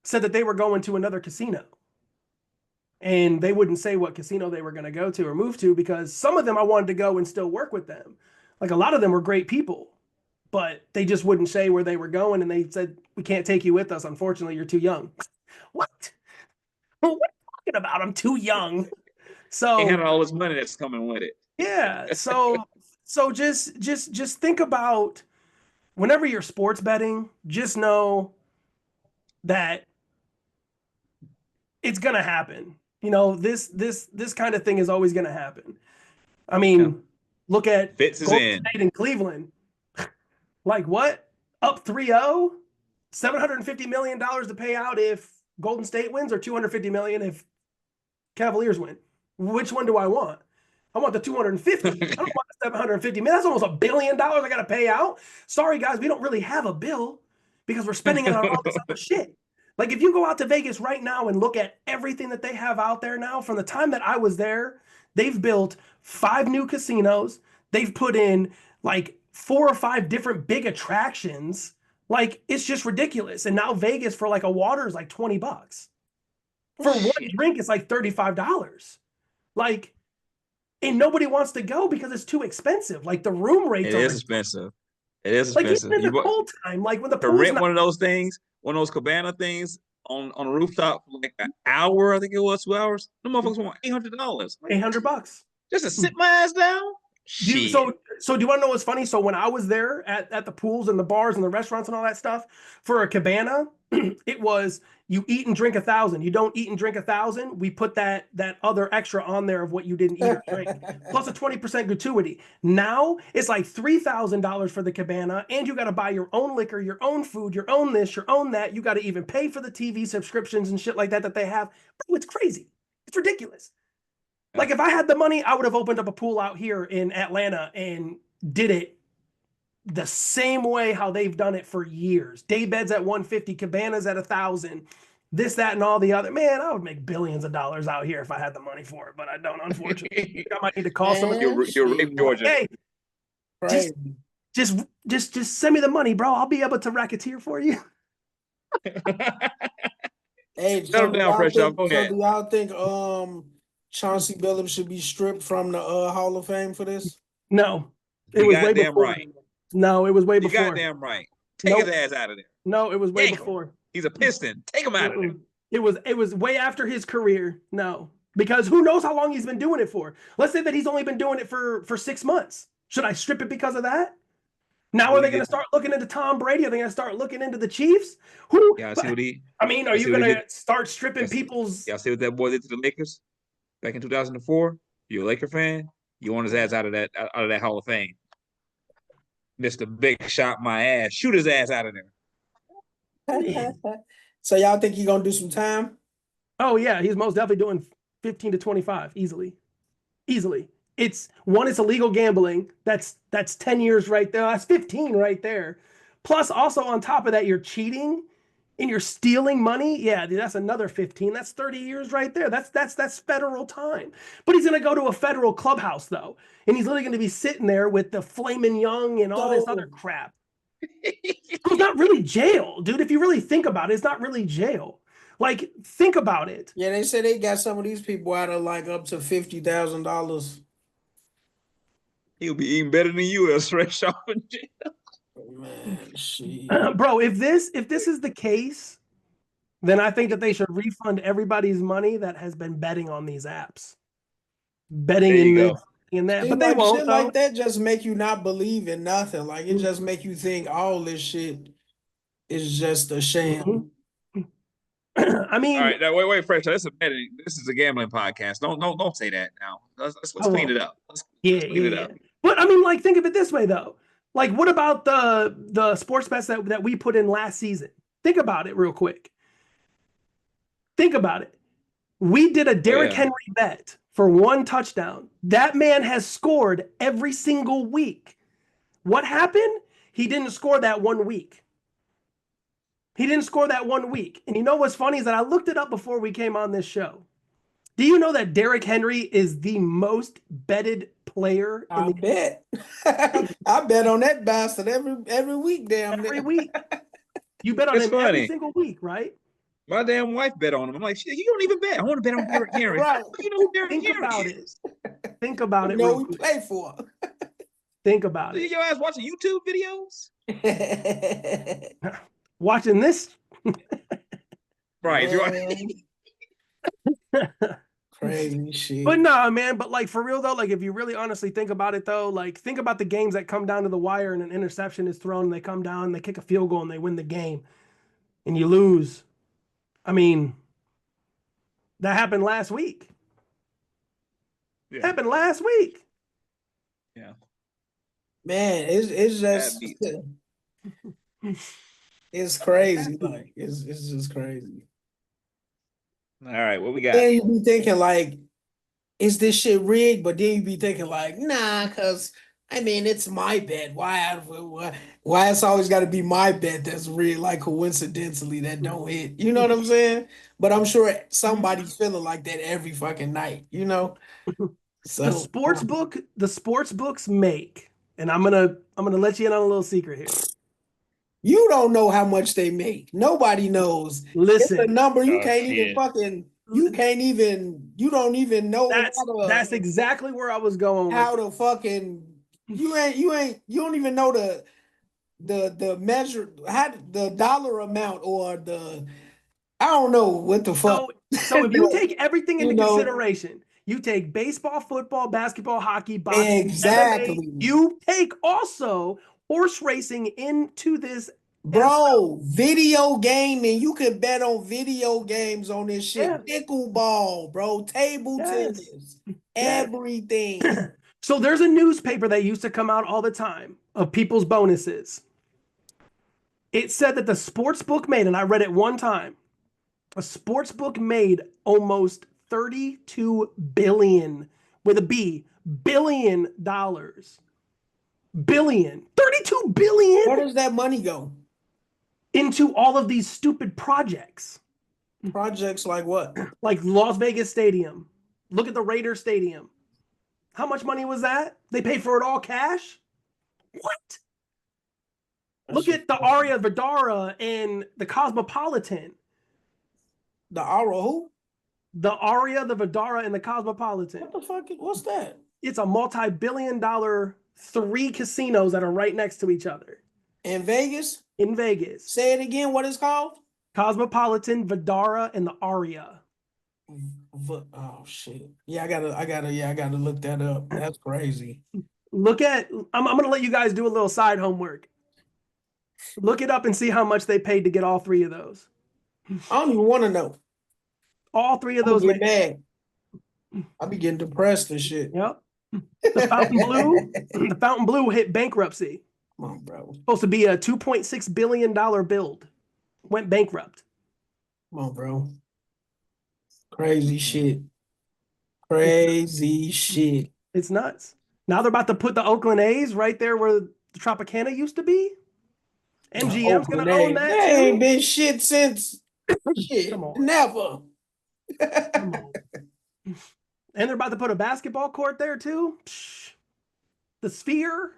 said that they were going to another casino. And they wouldn't say what casino they were going to go to or move to, because some of them I wanted to go and still work with them. Like, a lot of them were great people, but they just wouldn't say where they were going. And they said, we can't take you with us. Unfortunately, you're too young. What? What are you talking about? I'm too young. So he had all this money that's coming with it. Yeah. So just think about, whenever you're sports betting, just know that it's going to happen. This kind of thing is always going to happen. I mean, look at Golden State in Cleveland. Like, what? Up 3-0? $750 million to pay out if Golden State wins, or $250 million if Cavaliers win? Which one do I want? I want the 250. I don't want the 750 million. That's almost $1 billion I got to pay out. Sorry, guys, we don't really have a bill because we're spending it on all this other shit. Like, if you go out to Vegas right now and look at everything that they have out there now, from the time that I was there, they've built 5 new casinos. They've put in like 4 or 5 different big attractions. Like, it's just ridiculous. And now Vegas for like a water is like $20. For one drink, it's like $35. Like, and nobody wants to go because it's too expensive. Like, the room rates are expensive. It is expensive. Like, even in the cold time, like when the to rent one of those things, one of those cabana things on a rooftop for like an hour, I think it was 2 hours. The motherfuckers want $800. $800 just to sit my ass down. So do you want to know what's funny? So when I was there at the pools and the bars and the restaurants and all that stuff, for a cabana, it was, you eat and drink 1,000. You don't eat and drink 1,000. We put that other extra on there of what you didn't eat or drink, plus a 20% gratuity. Now it's like $3,000 for the cabana, and you got to buy your own liquor, your own food, your own this, your own that. You got to even pay for the TV subscriptions and shit like that they have. Bro, it's crazy. It's ridiculous. Like, if I had the money, I would have opened up a pool out here in Atlanta and did it the same way how they've done it for years. Day beds at $150, cabanas at $1,000, this, that, and all the other. Man, I would make billions of dollars out here if I had the money for it, but I don't, unfortunately. I might need to call somebody. You're rape Georgia. Hey, just send me the money, bro. I'll be able to racketeer for you. Hey, so do y'all think Chauncey Billups should be stripped from the Hall of Fame for this? No. It was way before. Right. No, it was way before. You're goddamn right. Take his ass out of there. No, it was way before. He's a Piston. Take him out of there. It was way after his career. No. Because who knows how long he's been doing it for? Let's say that he's only been doing it for 6 months. Should I strip it because of that? Now are they going to start looking into Tom Brady? Are they going to start looking into the Chiefs? Who? Yeah, I see what he. I mean, are you going to start stripping people's? Yeah, see what that boy did to the Lakers back in 2004. You're a Laker fan. You want his ass out of that Hall of Fame. Mr. Big Shot my ass. Shoot his ass out of there. So y'all think he's gonna do some time? Oh yeah, he's most definitely doing 15 to 25 easily. It's illegal gambling. That's 10 years right there. That's 15 right there. Plus, also on top of that, you're cheating and you're stealing money. Yeah, dude, that's another 15. That's 30 years right there. That's federal time. But he's gonna go to a federal clubhouse though, and he's literally gonna be sitting there with the flaming young and all this other crap. So it's not really jail, dude. If you really think about it, it's not really jail. Like, think about it. Yeah, they say they got some of these people out of like up to $50,000. He'll be eating better than you is fresh off in jail. Man, shit. Bro, if this is the case, then I think that they should refund everybody's money that has been betting on these apps. Betting There you in go. this, in that. See, But they like, won't shit though. like that just make you not believe in nothing. Like it just make you think all this shit is just a sham. I mean, All right, now wait, fresh. This is a gambling podcast. Don't say that now. Let's clean it up. Let's clean it up. But I mean, like, think of it this way though. Like, what about the sports bets that we put in last season? Think about it real quick. Think about it. We did a Derrick Henry bet for 1 touchdown. That man has scored every single week. What happened? He didn't score that 1 week. He didn't score that 1 week. And you know what's funny is that I looked it up before we came on this show. Do you know that Derrick Henry is the most betted player? I bet. I bet on that bastard every week, damn every week. You bet on him every single week, right? My damn wife bet on him. I'm like, shit, you don't even bet. I want to bet on Derrick Henry. Right. You know who Derrick Think Henry about is. it. Think about it. You know real we quick. play for. Think about it. Your ass watching YouTube videos? Watching this. Right. Crazy shit. But nah, man. But like, for real though, like, if you really honestly think about it though, like, think about the games that come down to the wire and an interception is thrown and they come down and they kick a field goal and they win the game and you lose. I mean, that happened last week. Yeah. Happened last week. Yeah. Man, it's just it's crazy. Like it's just crazy. All right, what we got? Then you be thinking like, is this shit rigged? But then you be thinking like, nah, cause I mean it's my bet. Why it's always got to be my bet that's rigged? Like coincidentally that don't hit. You know what I'm saying? But I'm sure somebody's feeling like that every fucking night. You know. So the sports books make, and I'm gonna let you in on a little secret here. You don't know how much they make. Nobody knows. Listen, it's a number you can't even fucking. You can't even. You don't even know. That's exactly where I was going. How to fucking. You don't even know the measure. How the dollar amount or the. I don't know what the fuck. So if you take everything into consideration. You take baseball, football, basketball, hockey, boxing, exactly. MMA. You take also horse racing into this. Bro, video gaming. You can bet on video games on this shit. Yeah. Pickleball, bro. Table tennis. Everything. So there's a newspaper that used to come out all the time of people's bonuses. It said that the sports book made, and I read it one time, a sports book made almost $32 billion with a B, $billion. Billion. $32 billion. Where does that money go? Into all of these stupid projects. Projects like what? Like Las Vegas Stadium. Look at the Raiders Stadium. How much money was that? They paid for it all cash? What? Look at the Aria Vidara and the Cosmopolitan. The Aria who? The Aria, the Vidara, and the Cosmopolitan. What the fuck? What's that? It's a multi-billion-dollar 3 casinos that are right next to each other. In Vegas? In Vegas. Say it again. What it's called? Cosmopolitan, Vidara, and the Aria. Oh shit! Yeah, I gotta look that up. That's crazy. Look at. I'm gonna let you guys do a little side homework. Look it up and see how much they paid to get all 3 of those. I don't even want to know. All 3 of those. Get mad. I be getting depressed and shit. Yep. The Fountain Blue hit bankruptcy. Come on, bro. Supposed to be a $2.6 billion build. Went bankrupt. Come on, bro. Crazy shit. Crazy shit. It's nuts. Now they're about to put the Oakland A's right there where the Tropicana used to be. MGM's going Oakland to own A's. that They ain't too. been shit since shit. Come on. Never. Come on. And they're about to put a basketball court there too. Psh. The Sphere,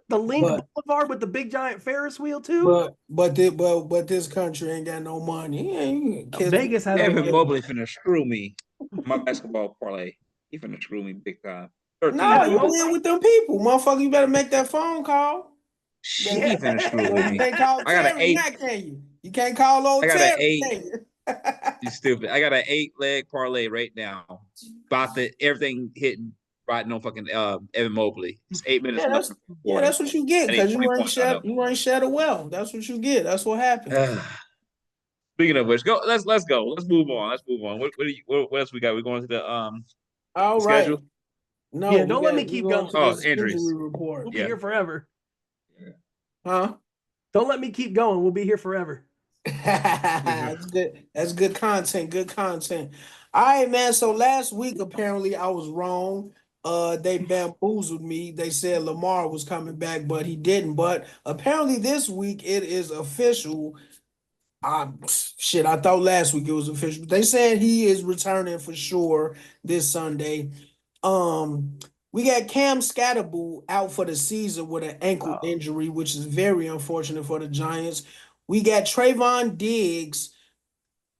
the Link But Boulevard with the big giant Ferris wheel too. but this country ain't got no money. Yeah, kids, Vegas has the Evan money. Mobley finna screw me. My basketball parlay. He finna screw me big time. 13 No, Evan you Mobley. deal with them people, motherfucker. You better make that phone call. He finna screw You with me. can't call I got an Terry, 8. now, can you? You can't call old I got an Terry, 8. can you? You stupid. I got an 8-leg parlay right now. About the everything hitting riding on fucking Evan Mobley. It's 8 minutes Yeah, left. that's what you get I need because 20 points. I know. you ain't shed a well. That's what you get. That's what happened. Speaking of which, go. Let's go. Let's move on. What else we got? We going to the All right. schedule. No, Yeah, don't let me keep going. Oh, this injuries. injury report. We'll be Yeah. here forever. Huh? Don't let me keep going. We'll be here forever. That's good. That's good content. Good content. All right, man. So last week, apparently, I was wrong. They bamboozled me. They said Lamar was coming back, but he didn't. But apparently, this week it is official. Shit, I thought last week it was official. They said he is returning for sure this Sunday. We got Cam Scatterboo out for the season with an ankle injury, which is very unfortunate for the Giants. We got Trayvon Diggs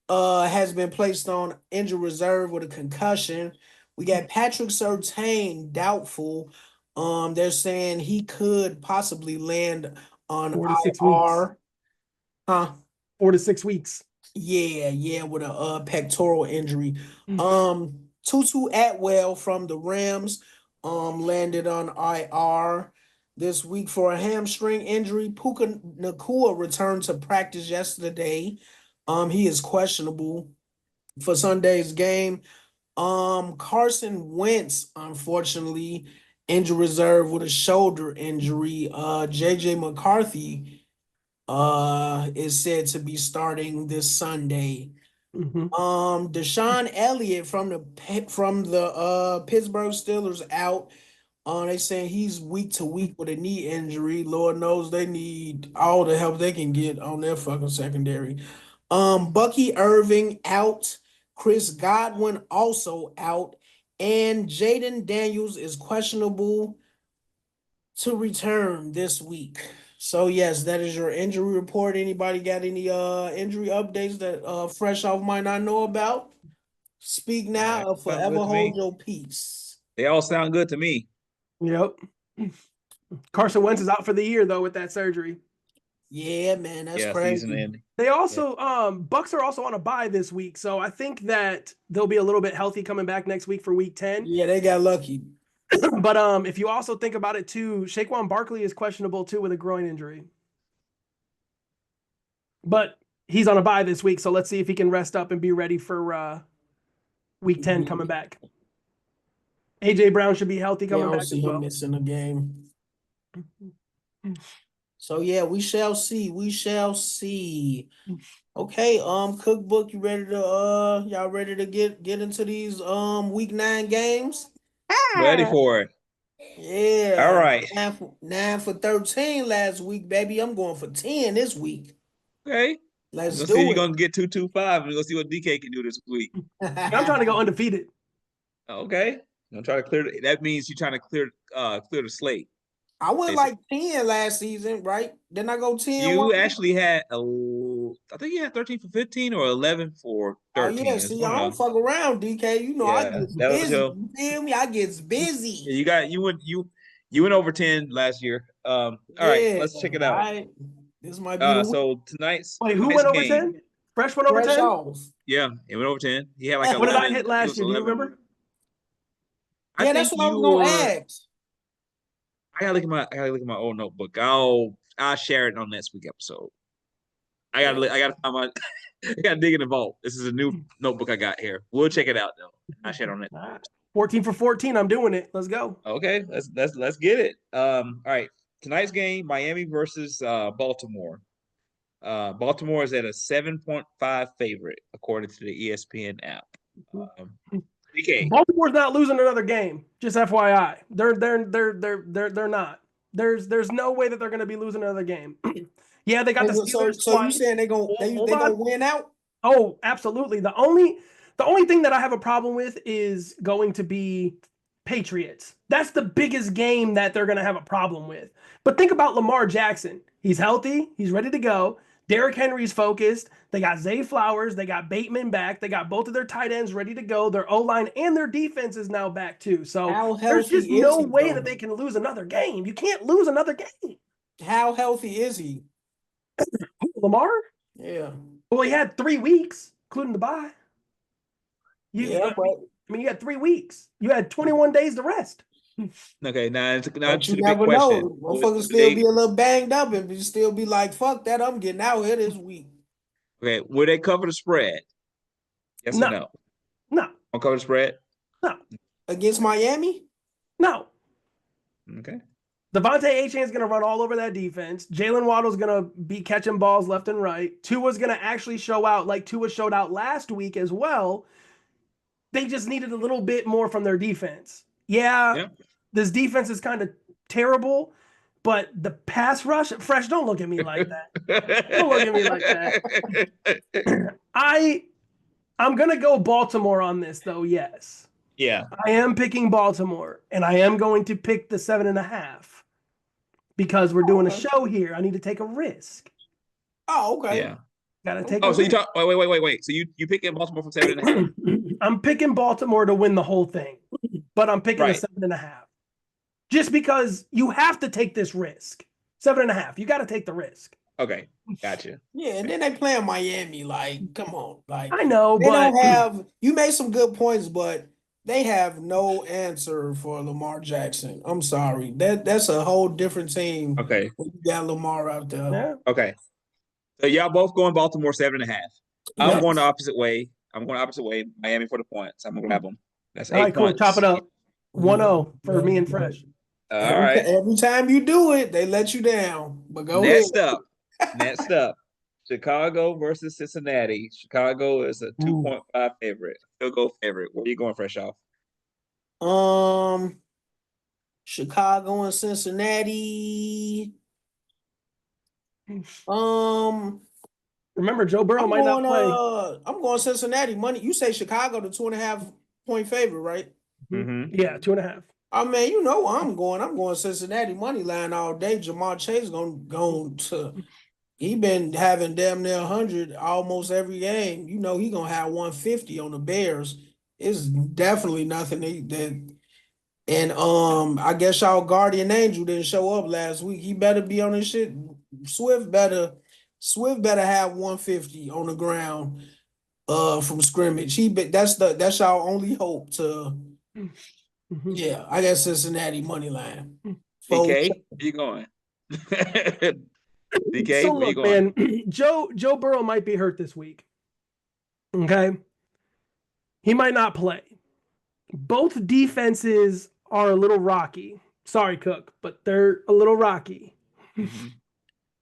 has been placed on injury reserve with a concussion. We got Patrick Surtain doubtful. They're saying he could possibly land on 4 to 6 IR. weeks. Huh? 4 to 6 weeks. Yeah, with a pectoral injury. Tutu Atwell from the Rams landed on IR this week for a hamstring injury. Puka Nakua returned to practice yesterday. He is questionable for Sunday's game. Carson Wentz, unfortunately, injury reserve with a shoulder injury. JJ McCarthy is said to be starting this Sunday. Deshaun Elliott from the Pittsburgh Steelers out. They saying he's week to week with a knee injury. Lord knows they need all the help they can get on their fucking secondary. Bucky Irving out. Chris Godwin also out. And Jaden Daniels is questionable to return this week. So yes, that is your injury report. Anybody got any injury updates that fresh off might not know about? Speak now or forever hold your peace. They all sound good to me. Yep. Carson Wentz is out for the year though with that surgery. Yeah, man, that's Season crazy. end. They also Bucks are also on a bye this week, so I think that they'll be a little bit healthy coming back next week for week 10. Yeah, they got lucky. But if you also think about it too, Saquon Barkley is questionable too with a groin injury. But he's on a bye this week, so let's see if he can rest up and be ready for week 10 coming back. AJ Brown should be healthy coming back as see well. him missing a game. So yeah, we shall see. We shall see. Okay, Cookbook, you ready to y'all ready to get into these week 9 games? Ready for it. Yeah. All right. 9 for 13 last week, baby. I'm going for 10 this week. Okay. Let's see do you're it. gonna get 225 and we'll see what DK can do this week. I'm trying to go undefeated. Okay. I'm trying to clear that means you're trying to clear the slate. I went like 10 last season, right? Didn't I go 10? You actually had I think you had 13 for 15 or 11 for 13. Oh yeah, see, I don't fuck around, DK. You know, I get busy. You feel me? I get busy. Yeah, you went over 10 last year. All right, let's check it out. Right. This might be the so tonight's Wait, who went over 10? Fresh went over 10? Yeah, he went over 10. He had like 11. What did I hit last year? Do you remember? Yeah, that's what I was gonna ask. I gotta look at my old notebook. I'll share it on next week episode. I gotta find my I gotta dig in the vault. This is a new notebook I got here. We'll check it out though. I'll share it on that. 14 for 14. I'm doing it. Let's go. Okay, let's get it. All right. Tonight's game, Miami versus Baltimore. Baltimore is at a 7.5 favorite according to the ESPN app. DK. Baltimore's not losing another game. Just FYI, they're not. There's no way that they're going to be losing another game. Yeah, they got the Steelers. So you saying they Hold gonna on. win out? Oh, absolutely. The only thing that I have a problem with is going to be Patriots. That's the biggest game that they're going to have a problem with. But think about Lamar Jackson. He's healthy. He's ready to go. Derrick Henry's focused. They got Zay Flowers. They got Bateman back. They got both of their tight ends ready to go. Their O-line and their defense is now back too. So there's just no way that they can lose another game. You can't lose another game. How healthy is he? Lamar? Yeah. Well, he had 3 weeks, including the bye. Yeah, but I mean, you had 3 weeks. You had 21 days to rest. Okay, now to you the big never question. know. Motherfuckers still be a little banged up and you still be like, fuck that, I'm getting out here this week. Okay, will they cover the spread? Yes or no? No. Won't cover the spread? No. Against Miami? No. Okay. Devontae A-Chain is going to run all over that defense. Jalen Waddle's going to be catching balls left and right. Tua's going to actually show out like Tua showed out last week as well. They just needed a little bit more from their defense. Yeah. This defense is kind of terrible, but the pass rush, Fresh, don't look at me like that. Don't look at me like that. I'm going to go Baltimore on this, though, yes. Yeah. I am picking Baltimore, and I am going to pick the 7.5 because we're doing a show here. I need to take a risk. Oh, okay. Yeah. Gotta take Oh, a so risk. you talk wait. So you picking Baltimore from 7.5? I'm picking Baltimore to win the whole thing, but I'm picking Right. the 7.5. Just because you have to take this risk. 7.5. You got to take the risk. Okay, gotcha. Yeah, and then they playing Miami. Like, come on. Like, I know, they but don't have, you made some good points, but they have no answer for Lamar Jackson. I'm sorry. That's a whole different team. Okay. When you got Lamar out there. yeah. Okay. So y'all both going Baltimore 7.5. I'm Yes. going the opposite way. Miami for the points. I'm gonna grab them. That's 8 All right, cool. points. Chop it up. 1-0 for me and Fresh. All right. Every time you do it, they let you down. But go ahead. Next up. Chicago versus Cincinnati. Chicago is a 2.5 favorite. Field goal favorite. Where are you going, Fresh off? Chicago and Cincinnati. Remember, Joe Burrow might not play. I'm going Cincinnati money. You say Chicago, the 2.5 point favorite, right? Mm-hmm. Yeah, 2.5. I mean, you know where I'm going. I'm going Cincinnati money line all day. Jamar Chase going to. He been having damn near 100 almost every game. You know he gonna have 150 on the Bears. It's definitely nothing And I guess y'all guardian angel didn't show up last week. He better be on his shit. Swift better have 150 on the ground from scrimmage. That's y'all only hope to. Yeah, I got Cincinnati money line. DK, where you going? DK, So where you look, going? man, Joe Burrow might be hurt this week. Okay. He might not play. Both defenses are a little rocky. Sorry, Cook, but they're a little rocky. Mm-hmm.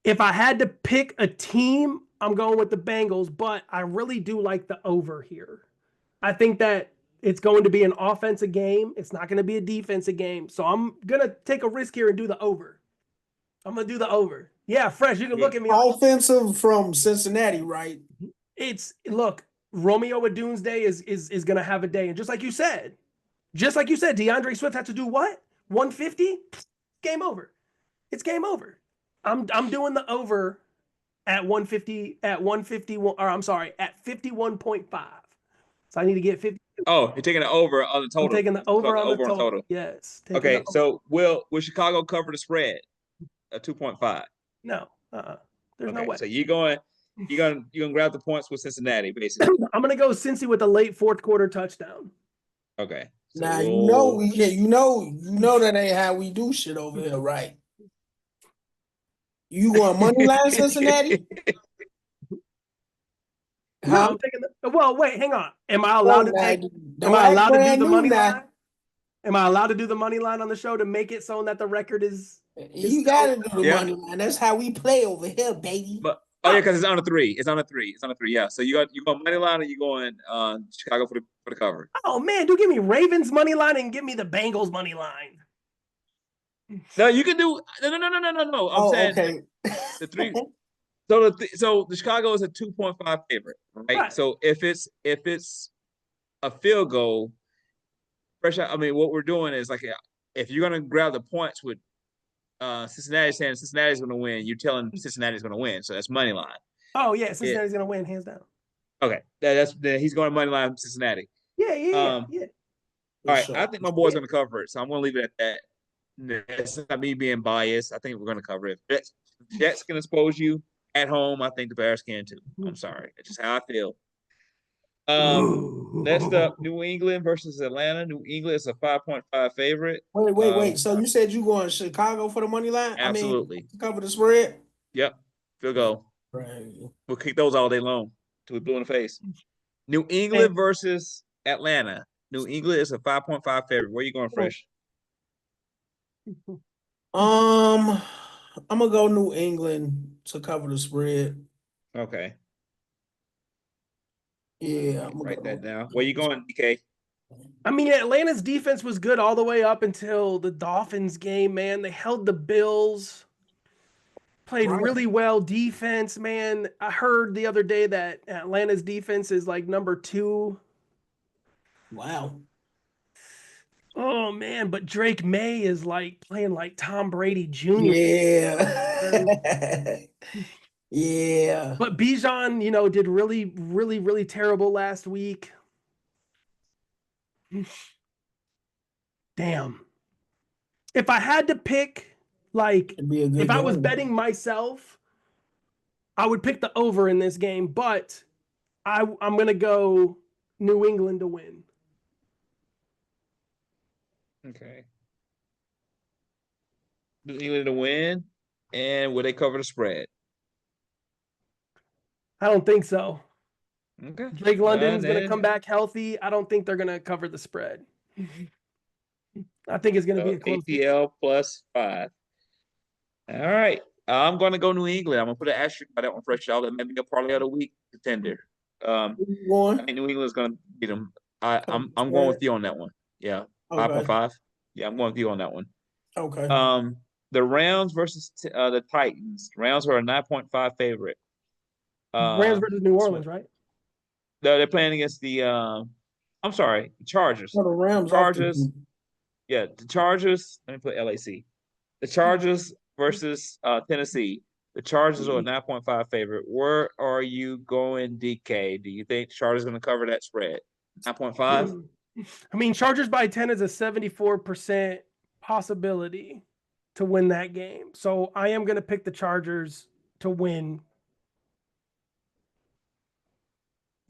If I had to pick a team, I'm going with the Bengals, but I really do like the over here. I think that it's going to be an offensive game. It's not going to be a defensive game. So I'm going to take a risk here and do the over. I'm going to do the over. Yeah, Fresh, you can look at me. Offensive from Cincinnati, right? Look, Romeo Odunze is going to have a day. And just like you said, DeAndre Swift had to do what? 150? Game over. It's game over. I'm doing the over at 150 at 151, or I'm sorry, at 51.5. So I need to get 50. Oh, you're taking the over on the total. I'm taking the over on the total. Yes. Okay, so will Chicago cover the spread? A 2.5. No. There's no way. So you're gonna grab the points with Cincinnati, basically. I'm gonna go Cincy with a late fourth quarter touchdown. Okay. So Now you know that ain't how we do shit over here, right? You want money line Cincinnati? No, I'm taking wait, hang on. Am I allowed to do the money line? Am I allowed to do the money line on the show to make it so that the record is You gotta do the money line. That's how we play over here, baby. Oh yeah, because it's on a 3. It's on a 3. It's on a 3. Yeah. So you going money line, or you going Chicago for the cover? Oh man, do give me Ravens money line and give me the Bengals money line. No, you can do no. I'm Oh, saying okay. the 3. So the Chicago is a 2.5 favorite, right? Right. So if it's a field goal, fresh. I mean, what we're doing is like if you're gonna grab the points with Cincinnati saying Cincinnati's going to win, you're telling Cincinnati's going to win. So that's money line. Oh yeah, Cincinnati's gonna win hands down. Okay, he's going money line Cincinnati. Yeah. All right, I think my boy's going to cover it, so I'm going to leave it at that. It's not me being biased. I think we're going to cover it. Jets can expose you at home. I think the Bears can too. I'm sorry, it's just how I feel. Next up, New England versus Atlanta. New England is a 5.5 favorite. Wait. So you said you going Chicago for the money line? Absolutely. I mean, to cover the spread? Yep. Field goal. Right. We'll kick those all day long till we blue in the face. New England versus Atlanta. New England is a 5.5 favorite. Where are you going, Fresh? I'm gonna go New England to cover the spread. Okay. Yeah, I'm gonna Write go that down. Where you going, DK? I mean, Atlanta's defense was good all the way up until the Dolphins game, man. They held the Bills, played really well defense, man. I heard the other day that Atlanta's defense is like number 2. Wow. Oh man, but Drake May is like playing like Tom Brady Jr. Yeah. Yeah. But Bijan, did really terrible last week. Damn. If I had to pick, if I was betting myself, I would pick the over in this game, but I'm going to go New England to win. Okay. New England to win, and will they cover the spread? I don't think so. Okay. Drake London's going to come back healthy. I don't think they're going to cover the spread. I think it's going to be a close ATL +5. All right. I'm going to go New England. I'm going to put an asterisk by that one, Fresh. Y'all. That may be a parlay of the week contender. I think New England's going to beat them. I'm going with you on that one. Yeah. 5.5. Yeah, I'm going with you on that one. Okay. The Rams versus the Titans. Rams are a 9.5 favorite. Rams versus New Orleans, right? No, they're playing against the I'm sorry, Chargers. The Rams. Chargers. Yeah, the Chargers. Let me put LAC. The Chargers versus Tennessee. The Chargers are a 9.5 favorite. Where are you going, DK? Do you think the Chargers are going to cover that spread? 9.5? I mean, Chargers by 10 is a 74% possibility to win that game. So I am going to pick the Chargers to win.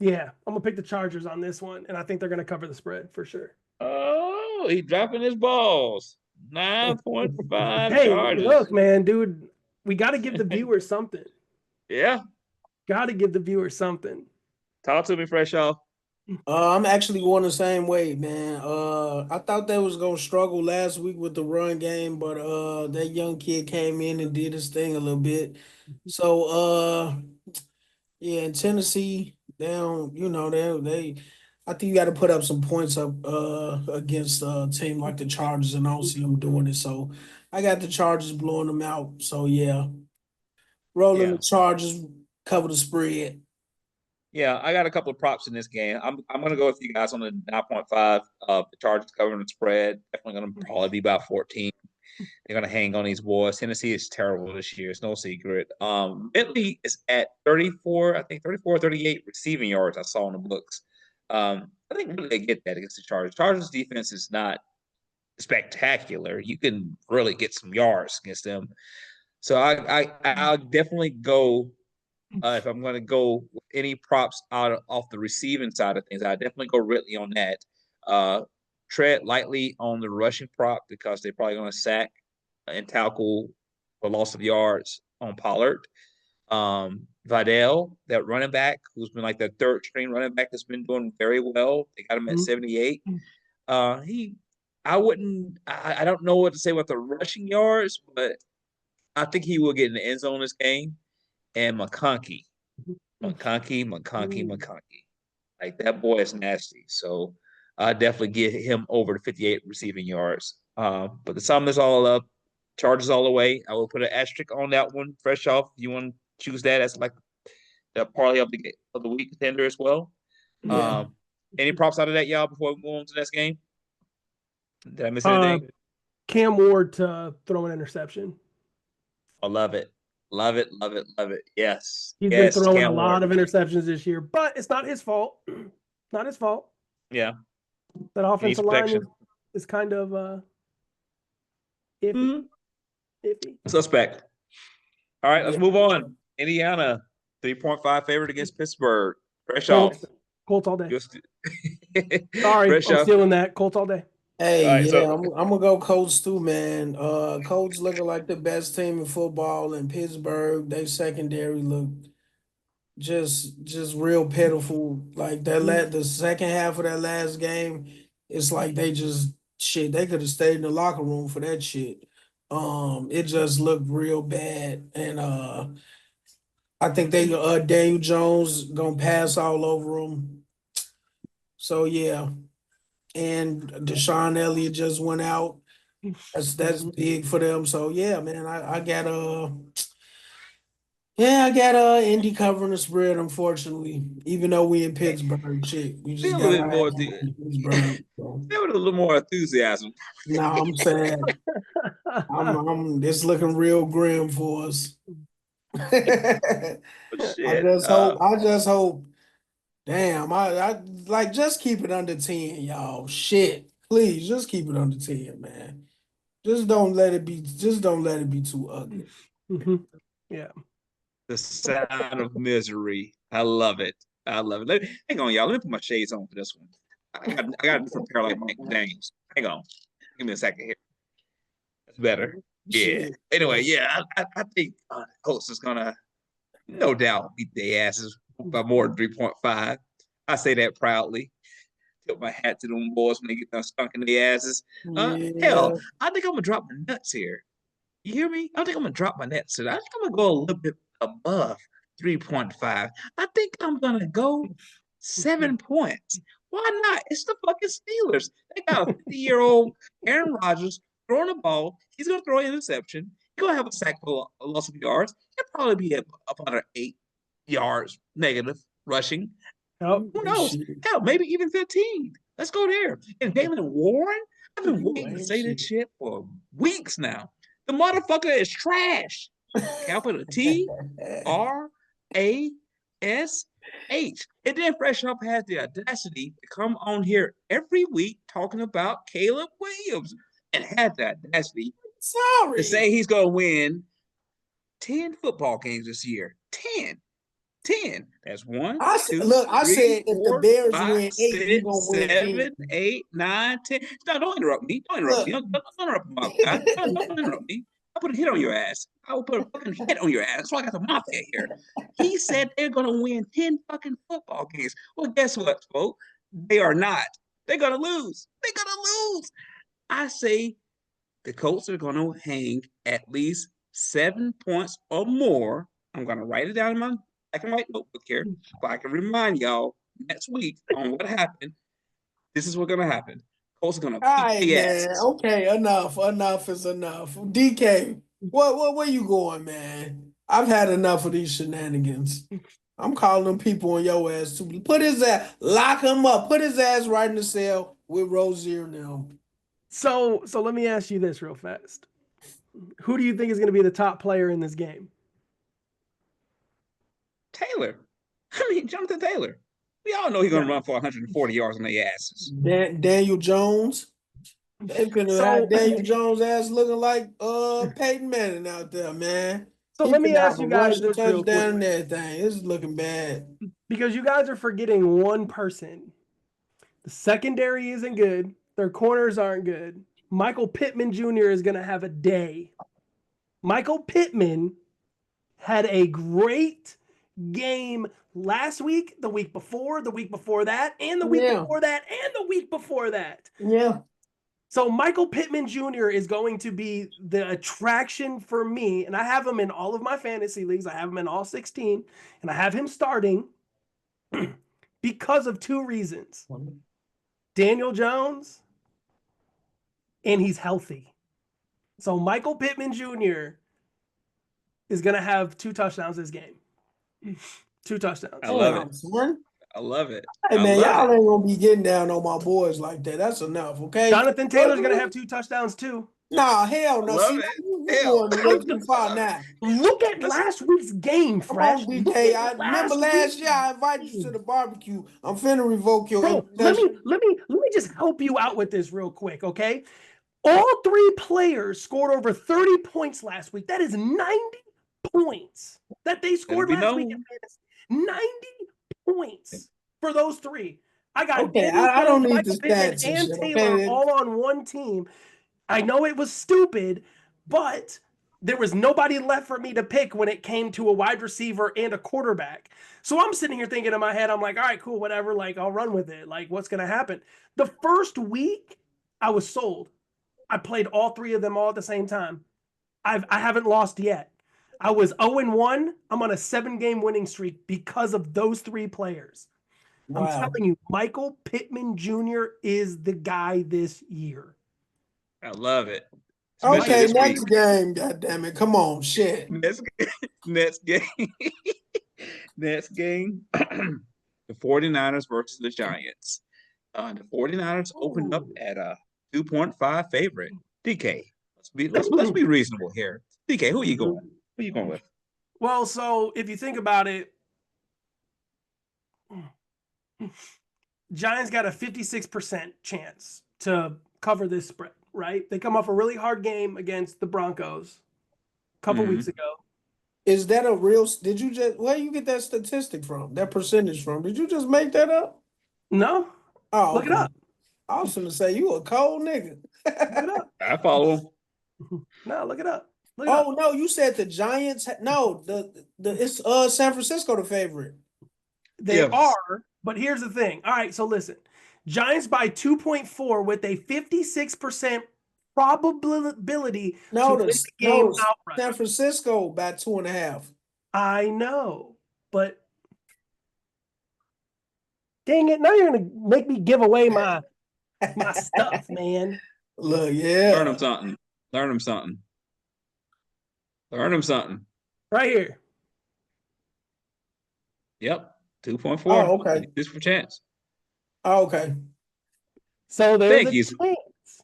Yeah, I'm going to pick the Chargers on this one, and I think they're going to cover the spread for sure. Oh, he's dropping his balls. 9.5 Hey, Chargers. look, man, dude, we got to give the viewers something. Yeah. Got to give the viewers something. Talk to me, Fresh y'all. I'm actually going the same way, man. I thought they was gonna struggle last week with the run game, but that young kid came in and did his thing a little bit. So yeah, in Tennessee, down, they I think you got to put up some points up against a team like the Chargers, and I don't see them doing it. So I got the Chargers blowing them out. So yeah, rolling the Chargers, cover the spread. Yeah, I got a couple of props in this game. I'm going to go with you guys on the 9.5. The Chargers covering the spread. Definitely going to probably be about 14. They're going to hang on these boys. Tennessee is terrible this year. It's no secret. Bentley is at 34, I think 34, 38 receiving yards I saw in the books. I think really they get that against the Chargers. Chargers defense is not spectacular. You can really get some yards against them. So I'll definitely go if I'm going to go with any props off the receiving side of things. I definitely go Ridley on that. Tread lightly on the rushing prop because they're probably going to sack and tackle for loss of yards on Pollard. Vidal, that running back who's been like the third string running back that's been doing very well. They got him at 78. I don't know what to say about the rushing yards, but I think he will get in the end zone this game. and McConkey. Like that boy is nasty. So I definitely get him over to 58 receiving yards. But the sum is all up. Charges all the way. I will put an asterisk on that one. Fresh off. You want to choose that as like the parlay of the week contender as well. Yeah. Any props out of that, y'all, before we move on to the next game? Did I miss anything? Cam Ward to throw an interception. I love it. Love it. Yes. He's yes, been throwing Cam a lot Ward. of interceptions this year, but it's not his fault. Not his fault. Yeah. That offensive line protection. is kind of iffy. Suspect. All right, let's move on. Indiana, 3.5 favorite against Pittsburgh. Fresh off. Colts all day. Just Sorry, fresh I'm off. stealing that. Colts all day. Hey, All right, yeah, so- I'm gonna go Colts too, man. Colts looking like the best team in football in Pittsburgh. They secondary look just real pitiful. Like the second half of that last game, it's like they just shit. They could have stayed in the locker room for that shit. It just looked real bad, and I think they Daniel Jones gonna pass all over them. So yeah, and Deshaun Elliott just went out. That's big for them. So yeah, man, I got Indy covering the spread, unfortunately. Even though we in Pittsburgh, shit, we just Feel a got little more Pittsburgh. So. There was a little more enthusiasm. No, I'm sad. I'm it's looking real grim for us. Shit. I just hope. Damn, I like just keep it under 10, y'all. Shit. Please just keep it under 10, man. Just don't let it be too ugly. Yeah. The sound of misery. I love it. Hang on, y'all. Let me put my shades on for this one. I got a different pair like Mike James. Hang on. Give me a second here. That's better. Yeah. Shit. Anyway, yeah, I think Colts is gonna no doubt beat their asses by more than 3.5. I say that proudly. Tip my hat to them boys when they get done stunk in their asses. Hell, I think I'm gonna drop my nuts here. You hear me? I think I'm gonna drop my nuts here. I think I'm gonna go a little bit above 3.5. I think I'm gonna go 7 points. Why not? It's the fucking Steelers. They got a 50-year-old Aaron Rodgers throwing the ball. He's gonna throw an interception. He's gonna have a sack for a loss of yards. He'll probably be up under 8 yards negative rushing. Oh, Who knows? Hell, maybe even 15. Let's go there. And Jaylen Warren, I've been waiting to say this shit for weeks now. The motherfucker is trash. Capital T-R-A-S-H. And then Fresh Up has the audacity to come on here every week talking about Caleb Williams and had the audacity to say he's going to win 10 football games this year. 10. That's 1, 2, I 3, said if 4, the Bears 5, win 8, 6, you're gonna win 7, 10. 8, 9, 10. No, don't interrupt me. Don't interrupt me. Don't interrupt my guy. Don't interrupt me. I'll put a hit on your ass. I will put a fucking hit on your ass. That's why I got the mafia here. He said they're gonna win 10 fucking football games. Well, guess what, folks? They are not. They're gonna lose. I say the Colts are gonna hang at least 7 points or more. I'm gonna write it down in my black and white notebook here, so I can remind y'all next week on what happened. This is what's gonna happen. Colts are gonna beat the ass. Okay, enough is enough. DK, where you going, man? I've had enough of these shenanigans. I'm calling them people on your ass too. Lock him up. Put his ass right in the cell with Rozier now. So let me ask you this real fast. Who do you think is going to be the top player in this game? Taylor. I mean, Jonathan Taylor. We all know he's going to run for 140 yards on their asses. Daniel Jones. They could have had Daniel Jones' ass looking like Peyton Manning out there, man. So let me ask you guys this real quick. And everything. It's looking bad. Because you guys are forgetting one person. The secondary isn't good. Their corners aren't good. Michael Pittman Jr. is going to have a day. Michael Pittman had a great game last week, the week before that, and the week before that, and the week before that. Yeah. So Michael Pittman Jr. is going to be the attraction for me, and I have him in all of my fantasy leagues. I have him in all 16, and I have him starting because of two reasons. Daniel Jones, and he's healthy. So Michael Pittman Jr. is going to have 2 touchdowns this game. 2 touchdowns. I love it. Son. I love it. Hey, I man, love y'all it. ain't going to be getting down on my boys like that. That's enough, okay? Jonathan Taylor's going to have 2 touchdowns too. Nah, hell no. Love See, it. you Hell. going a little too far now. Look at last week's game, Come Fresh. on, BK. I remember last year I invited you to the barbecue. I'm finna revoke your Bro, let invitation. me just help you out with this real quick, okay? All 3 players scored over 30 points last week. That is 90 points that they scored be last week. known. 90 points for those 3. I got Okay, Daniel I don't Jones, need Michael the Pittman, stats and and shit, Taylor okay? all on one team. I know it was stupid, but there was nobody left for me to pick when it came to a wide receiver and a quarterback. So I'm sitting here thinking in my head, I'm like, all right, cool, whatever. Like, I'll run with it. Like, what's going to happen? The first week, I was sold. I played all 3 of them all at the same time. I haven't lost yet. I was 0-1. I'm on a 7-game winning streak because of those 3 players. Wow. I'm telling you, Michael Pittman Jr. is the guy this year. I love it. Especially Okay, this next week. game, goddammit. Come on, shit. Next game. Next game. The 49ers versus the Giants. The 49ers opened up at a 2.5 favorite. DK, let's be reasonable here. DK, who are you going? Who are you going with? Well, so if you think about it, Giants got a 56% chance to cover this spread, right? They come off a really hard game against the Broncos a couple weeks ago. Is that a real? Did you just? Where you get that statistic from? That percentage from? Did you just make that up? No, Oh, look it up. I was gonna say you a cold nigga. Look it up. I follow him. No, look it up. Look it up. Oh no, you said the Giants. No, it's San Francisco the favorite. They Yes. are, but here's the thing. All right, so listen. Giants by 2.4 with a 56% probability to win the game outright. San Francisco by 2.5. I know, but dang it, now you're gonna make me give away my stuff, man. Look, yeah. Learn them something. Learn them something. Learn them something. Right here. Yep. 2.4. Oh, okay. This for chance. Oh, okay. So there's Thank a you. chance.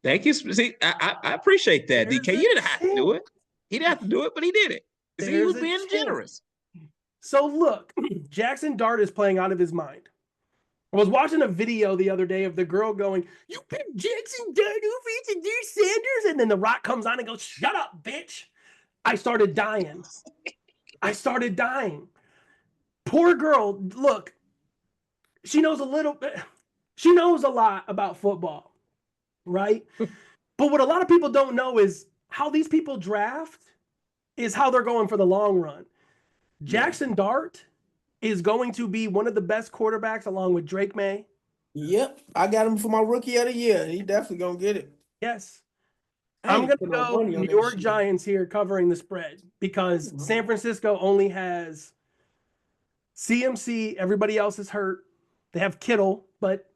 Thank you. See, I appreciate that, There's DK. a You didn't have to do it. He didn't have to do it, but he did it. See, he was There's a being chance. generous. So look, Jackson Dart is playing out of his mind. I was watching a video the other day of the girl going, "You picked Jackson Dart over to do Sanders," and then The Rock comes on and goes, "Shut up, bitch." I started dying. Poor girl. Look, she knows a little bit. She knows a lot about football, right? But what a lot of people don't know is how these people draft is how they're going for the long run. Jackson Dart is going to be one of the best quarterbacks along with Drake May. Yep, I got him for my rookie of the year. He definitely gonna get it. Yes. I I'm ain't going to put no go money on New that York shit. Giants here covering the spread because San Francisco only has CMC. Everybody else is hurt. They have Kittle, but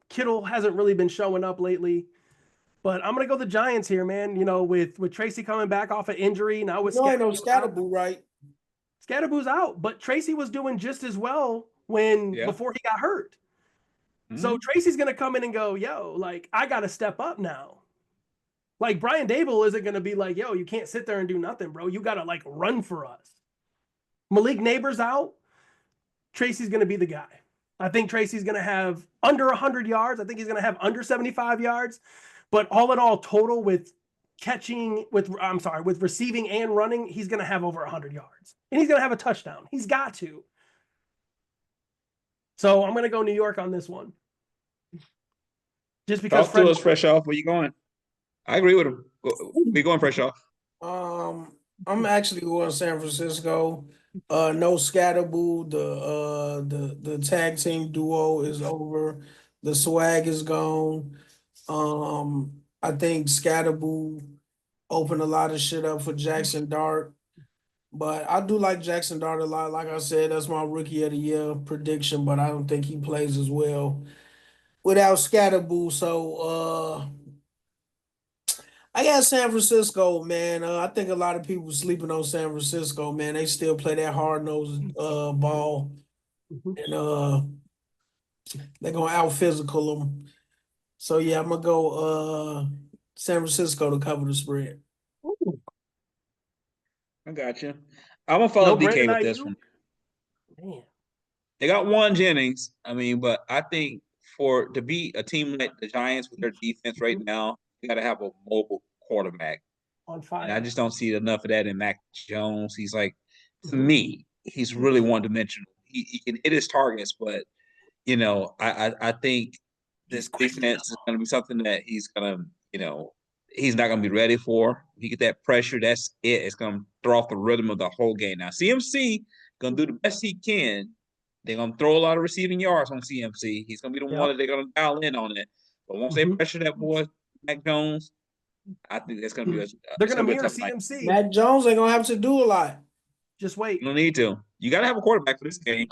Kittle hasn't really been showing up lately. But I'm going to go the Giants here, man. You know, with Tracy coming back off an injury. Now with No, ain't no Scatterboo, right? Scatterboo's out, but Tracy was doing just as well before he got hurt. So Tracy's going to come in and go, yo, like, I got to step up now. Like, Brian Dable isn't going to be like, yo, you can't sit there and do nothing, bro. You got to, like, run for us. Malik Neighbors out. Tracy's going to be the guy. I think Tracy's going to have under 100 yards. I think he's going to have under 75 yards. But all in all, total with receiving and running, he's going to have over 100 yards. And he's going to have a touchdown. He's got to. So I'm going to go New York on this one. Just because Talk to us, Fresh Off. Where you going? I agree with him. We going Fresh Off. I'm actually going San Francisco. No Scatterboo. The tag team duo is over. The swag is gone. I think Scatterboo opened a lot of shit up for Jackson Dart. But I do like Jackson Dart a lot. Like I said, that's my rookie of the year prediction, but I don't think he plays as well without Scatterboo. So I got San Francisco, man. I think a lot of people sleeping on San Francisco, man. They still play that hard-nosed ball. Mhm. And they're gonna out physical them. So yeah, I'm gonna go San Francisco to cover the spread. Ooh. I got you. I'm gonna follow No DK Brandon with this Ayuk? one. Man. They got Juan Jennings. I mean, but I think to beat a team like the Giants with their defense right now, you got to have a mobile quarterback. On And I fire. just don't see enough of that in Mac Jones. He's like, to Mhm. me, he's really one dimensional. He can hit his targets, but I think this defense is going to be something that he's going to, he's not going to be ready for. If you get that pressure, that's it. It's going to throw off the rhythm of the whole game. Now, CMC going to do the best he can. They're going to throw a lot of receiving yards on CMC. He's going to be the one that they're going to dial in on it. But once they Mhm. pressure that boy, Mac Jones, I think that's going to be They're it's gonna going to be a mirror tough night. CMC. Matt Jones ain't gonna have to do a lot. Just You wait. don't need to. You got to have a quarterback for this game.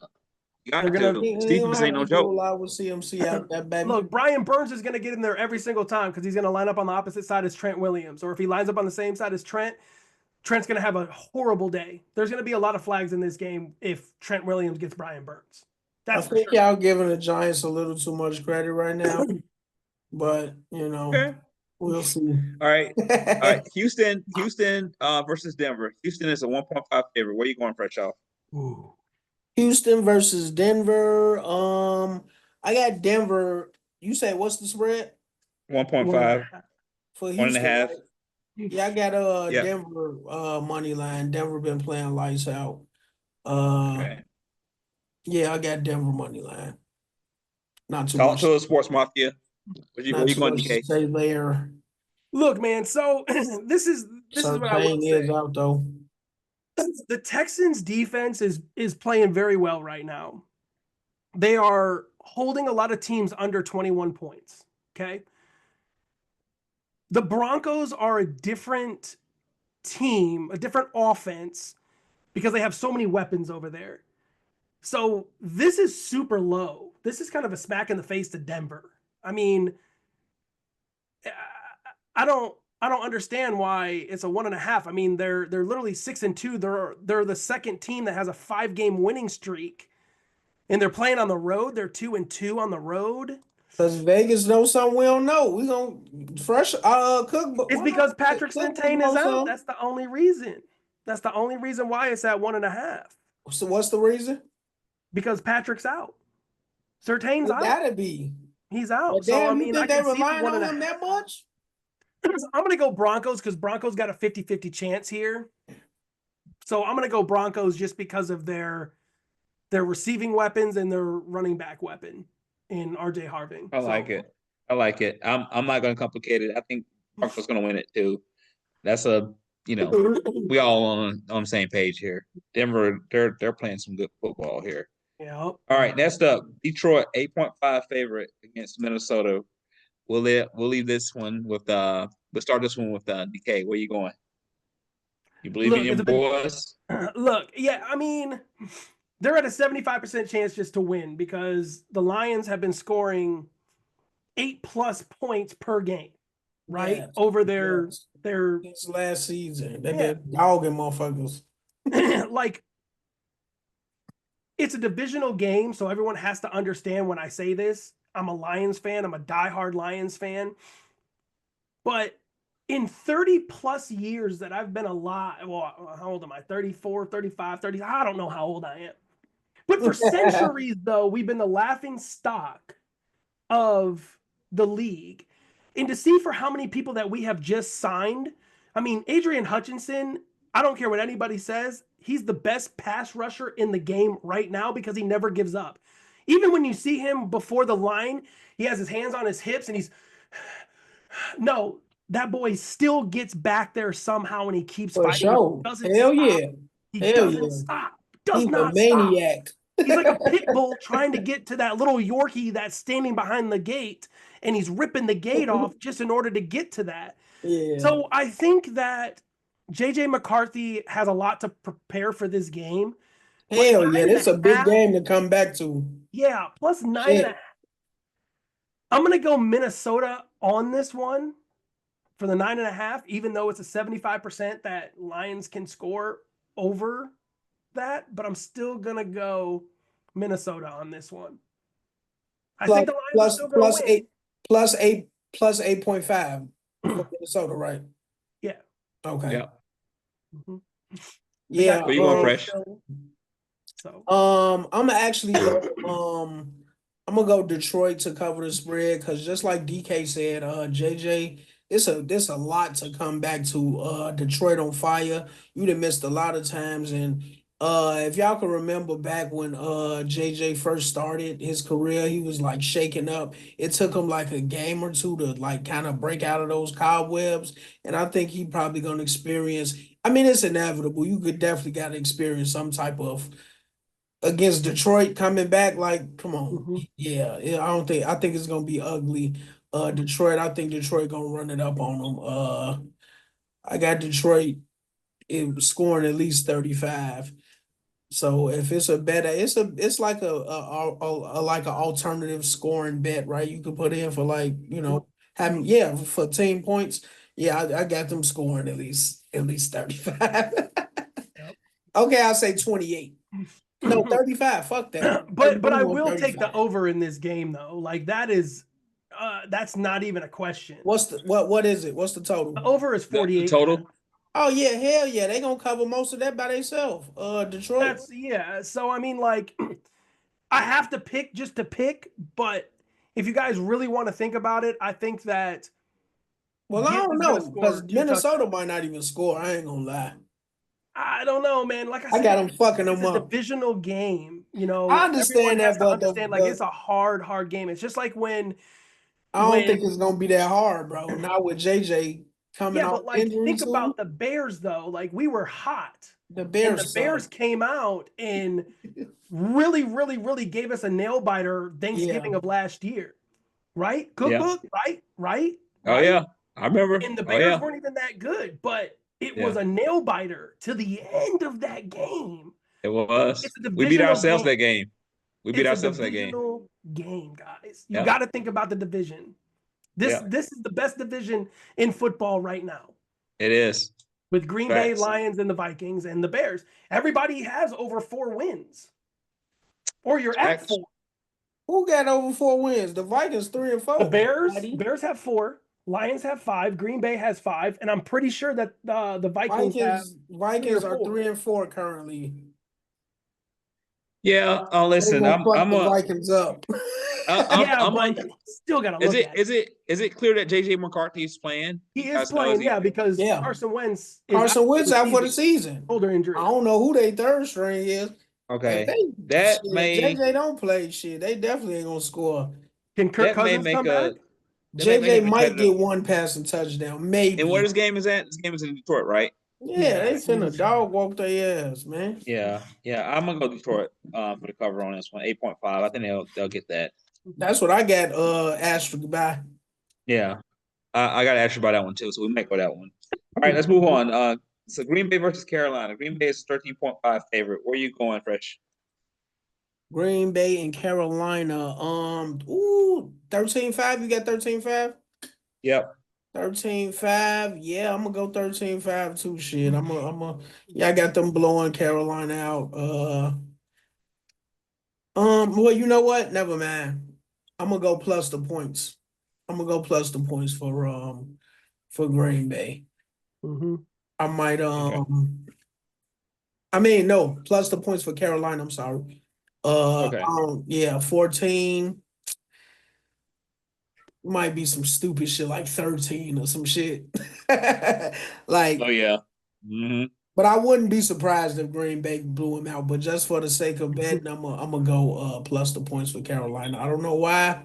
You got They're gonna to. He This ain't gonna defense have ain't no to do a joke. lot with CMC out that baby. look. Brian Burns is gonna get in there every single time because he's gonna line up on the opposite side as Trent Williams, or if he lines up on the same side as Trent, Trent's gonna have a horrible day. There's gonna be a lot of flags in this game if Trent Williams gets Brian Burns. I That's for think sure. y'all giving the Giants a little too much credit right now, but Okay. we'll see. All right. All right. Houston versus Denver. Houston is a 1.5 favorite. Where you going, fresh off? Ooh. Houston versus Denver. I got Denver. You say what's the spread 1.5, for one and a Houston? half. Right? Yeah, I got Yeah. Denver money line. Denver been playing lights out. Okay. Yeah, I got Denver money line. Not too Talk much. to us, Sports Mafia. Where Not you too going, much to DK? say there. Look, man. So this is what I will Surtain say. is out though. The Texans defense is playing very well right now. They are holding a lot of teams under 21 points. Okay. The Broncos are a different team, a different offense because they have so many weapons over there. So this is super low. This is kind of a smack in the face to Denver. I mean, I don't understand why it's a 1.5. I mean, they're literally 6-2. They're the second team that has a 5-game winning streak, and they're playing on the road. They're 2-2 on the road. Because Vegas knows something we don't know. We gonna fresh Cook. But It's because Patrick Cook Surtain is knows out. something. That's the only reason. That's the only reason why it's at 1.5. So what's the reason? Because Patrick's out. Surtain's It out. gotta be. He's out. But So damn, I you mean, I think they can see relying on 1.5. him that much? I'm gonna go Broncos because Broncos got a 50-50 chance here. So I'm gonna go Broncos just because of their receiving weapons and their running back weapon in RJ Harving. I like it. I like it. I'm not going to complicate it. I think Broncos going to win it too. That's we all on the same page here. Denver, they're playing some good football here. Yeah. All right, next up, Detroit 8.5 favorite against Minnesota. We'll leave this one with we'll start this one with DK. Where you going? You believe in your boys? Look, yeah, I mean, they're at a 75% chance just to win because the Lions have been scoring 8+ points per game, right? Yes, Over their since last season. They've Yeah. been dogging motherfuckers. like it's a divisional game, so everyone has to understand when I say this. I'm a Lions fan. I'm a diehard Lions fan. But in 30+ years that I've been alive, well, how old am I? 34, 35, 30. I don't know how old I am. But for centuries, though, we've been the laughing stock of the league. And to see for how many people that we have just signed, I mean, Adrian Hutchinson, I don't care what anybody says, he's the best pass rusher in the game right now because he never gives up. Even when you see him before the line, he has his hands on his hips and he's no, that boy still gets back there somehow and he keeps For fighting. sure. He doesn't Hell stop. yeah. He Hell doesn't yeah. stop. Does He's a not stop. maniac. He's like a pit bull trying to get to that little Yorkie that's standing behind the gate, and he's ripping the gate off just in order to get to that. Yeah. So I think that JJ McCarthy has a lot to prepare for this game. Hell yeah, it's a big 9.5 game to come back to. Yeah, plus 9.5. Shit. I'm gonna go Minnesota on this one for the 9.5, even though it's a 75% that Lions can score over that, but I'm still gonna go Minnesota on this one. I think the Lions are still gonna win. Plus 8.5 for Minnesota, right? Yeah. Okay. Yeah. Mhm. Yeah. Where you going, Fresh? So I'm actually I'm gonna go Detroit to cover the spread because just like DK said, JJ, it's a lot to come back to. Detroit on fire. You'd have missed a lot of times, and if y'all can remember back when JJ first started his career, he was like shaking up. It took him like a game or two to like kind of break out of those cobwebs, and I think he probably gonna experience. I mean, it's inevitable. You could definitely got to experience some type of against Detroit coming back. Like, come on, Mhm. yeah. I think it's gonna be ugly. Detroit. I think Detroit gonna run it up on them. I got Detroit scoring at least 35. So if it's a bet, it's like a like an alternative scoring bet, right? You could put in for like having for team points. Yeah, I got them scoring at least 35. Yep. Okay, I'll say 28. No, 35. Fuck that. but I I'm going will take the 35. over in this game though. Like that's not even a question. What is it? What's the The total? over is The 48. total? Oh yeah, hell yeah. They gonna cover most of that by themselves. Detroit. So I mean, like, I have to pick just to pick, but if you guys really want to think about it, I think that Well, I don't Gibbs is gonna know because score 2 Minnesota touchdowns. might not even score. I ain't gonna lie. I don't know, man. Like I I said, got them fucking it's them a up. divisional game. I Everyone understand has that, to but understand, like, it's a hard game. It's just like I don't think when it's gonna be that hard, bro. Not with JJ coming yeah, off but like injury think too. about the Bears though. Like we were hot. The And the Bears Bears suck. came out and really, really, really gave us a nail biter Yeah, Thanksgiving of last year. Right? Yeah. Cookbook, right? Oh Right? yeah. I remember. And the Oh Bears yeah. weren't even that good, but it was Yeah. a nail biter to the end of that game. It was. It's a We beat divisional ourselves game. that game. We beat It's a ourselves that game. divisional game, guys. You Yeah. got to think about the division. This Yeah. this is the best division in football right now. It is. With Green Bay, Facts. Lions, and the Vikings and the Bears. Everybody has over 4 wins. Or you're at Facts. 4. who got over 4 wins? The Vikings 3 and 4. The buddy. Bears have 4. Lions have 5. Green Bay has 5. And I'm pretty sure that the Vikings have Vikings are 4. 3 and 4 currently. Yeah. They Listen, gonna I'm fuck the a Vikings up. Yeah, I'm but a, still got to look at it. is it clear that JJ McCarthy is playing? He You is guys know, playing, is he- yeah, because Yeah. Carson Wentz is Carson Wentz out for the season. season. Shoulder injury. I don't know who they third string is. Okay. If That may JJ don't play shit, they definitely ain't gonna score. Can Kirk that may Cousins make come a back? that may make JJ it might competitive. get one passing touchdown, maybe. And where this game is at? This game is in Detroit, right? Yeah, they Yeah, finna dog walk their ass, man. Yeah. I'm gonna go Detroit for the cover on this one. 8.5. I think they'll get that. That's what I got asterisk by. Yeah. I got to ask you about that one too, so we might go that one. All right, let's move on. So Green Bay versus Carolina. Green Bay is 13.5 favorite. Where are you going, Fresh? Green Bay and Carolina. 13-5. You got 13-5? Yep. 13-5. Yeah, I'm gonna go 13-5 too. Shit. Yeah, I got them blowing Carolina out. Well, you know what? Never mind. I'm gonna go plus the points. I'm gonna go plus the points for Green Bay. Mm-hmm. I might Okay. I mean no, plus the points for Carolina. I'm sorry. Okay. 14. Might be some stupid shit like 13 or some shit. Like, Oh yeah. Mm-hmm. but I wouldn't be surprised if Green Bay blew him out. But just for the sake of betting, I'm gonna go plus the points for Carolina. I don't know why,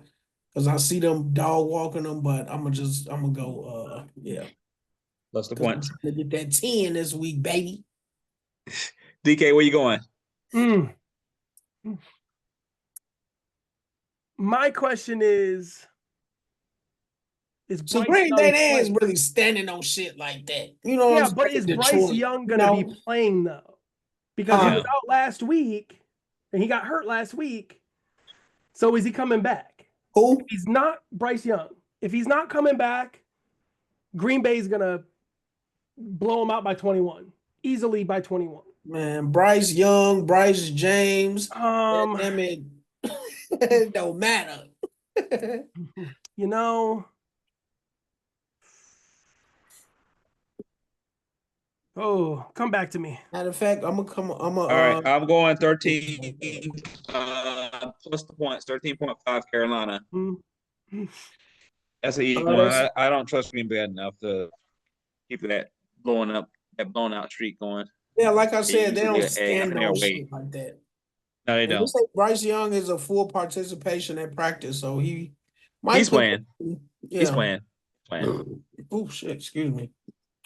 because I see them dog walking them, but I'm gonna go Plus the 'cause I'm points. trying to get that 10 this week, baby. DK, where you going? My question is, Is So Bryce Green Young Bay, they ain't playing? really standing on shit like that. You know what Yeah, I'm but saying? is Bryce Detroit, Young you going to be know? playing though? Because he was Yeah. out last week and he got hurt last week. So is he coming back? Who? He's not Bryce Young. If he's not coming back, Green Bay's going to blow him out by 21. Easily by 21. Man, Bryce Young, Bryce James. Um, Damn it. It don't matter. you know, oh, come back to me. Matter of fact, I'm All right, I'm going 13 plus the points, 13.5 Carolina. Mm. That's an easy one. that's- I don't trust Green Bay enough to keep that blown out streak going. yeah, like I They said, they usually don't get a half stand an on hour shit wait. like that. No, they And they don't. say Bryce Young is a full participation at practice, so he might He's put- playing. Yeah. He's playing. Playing. Oh shit, excuse me.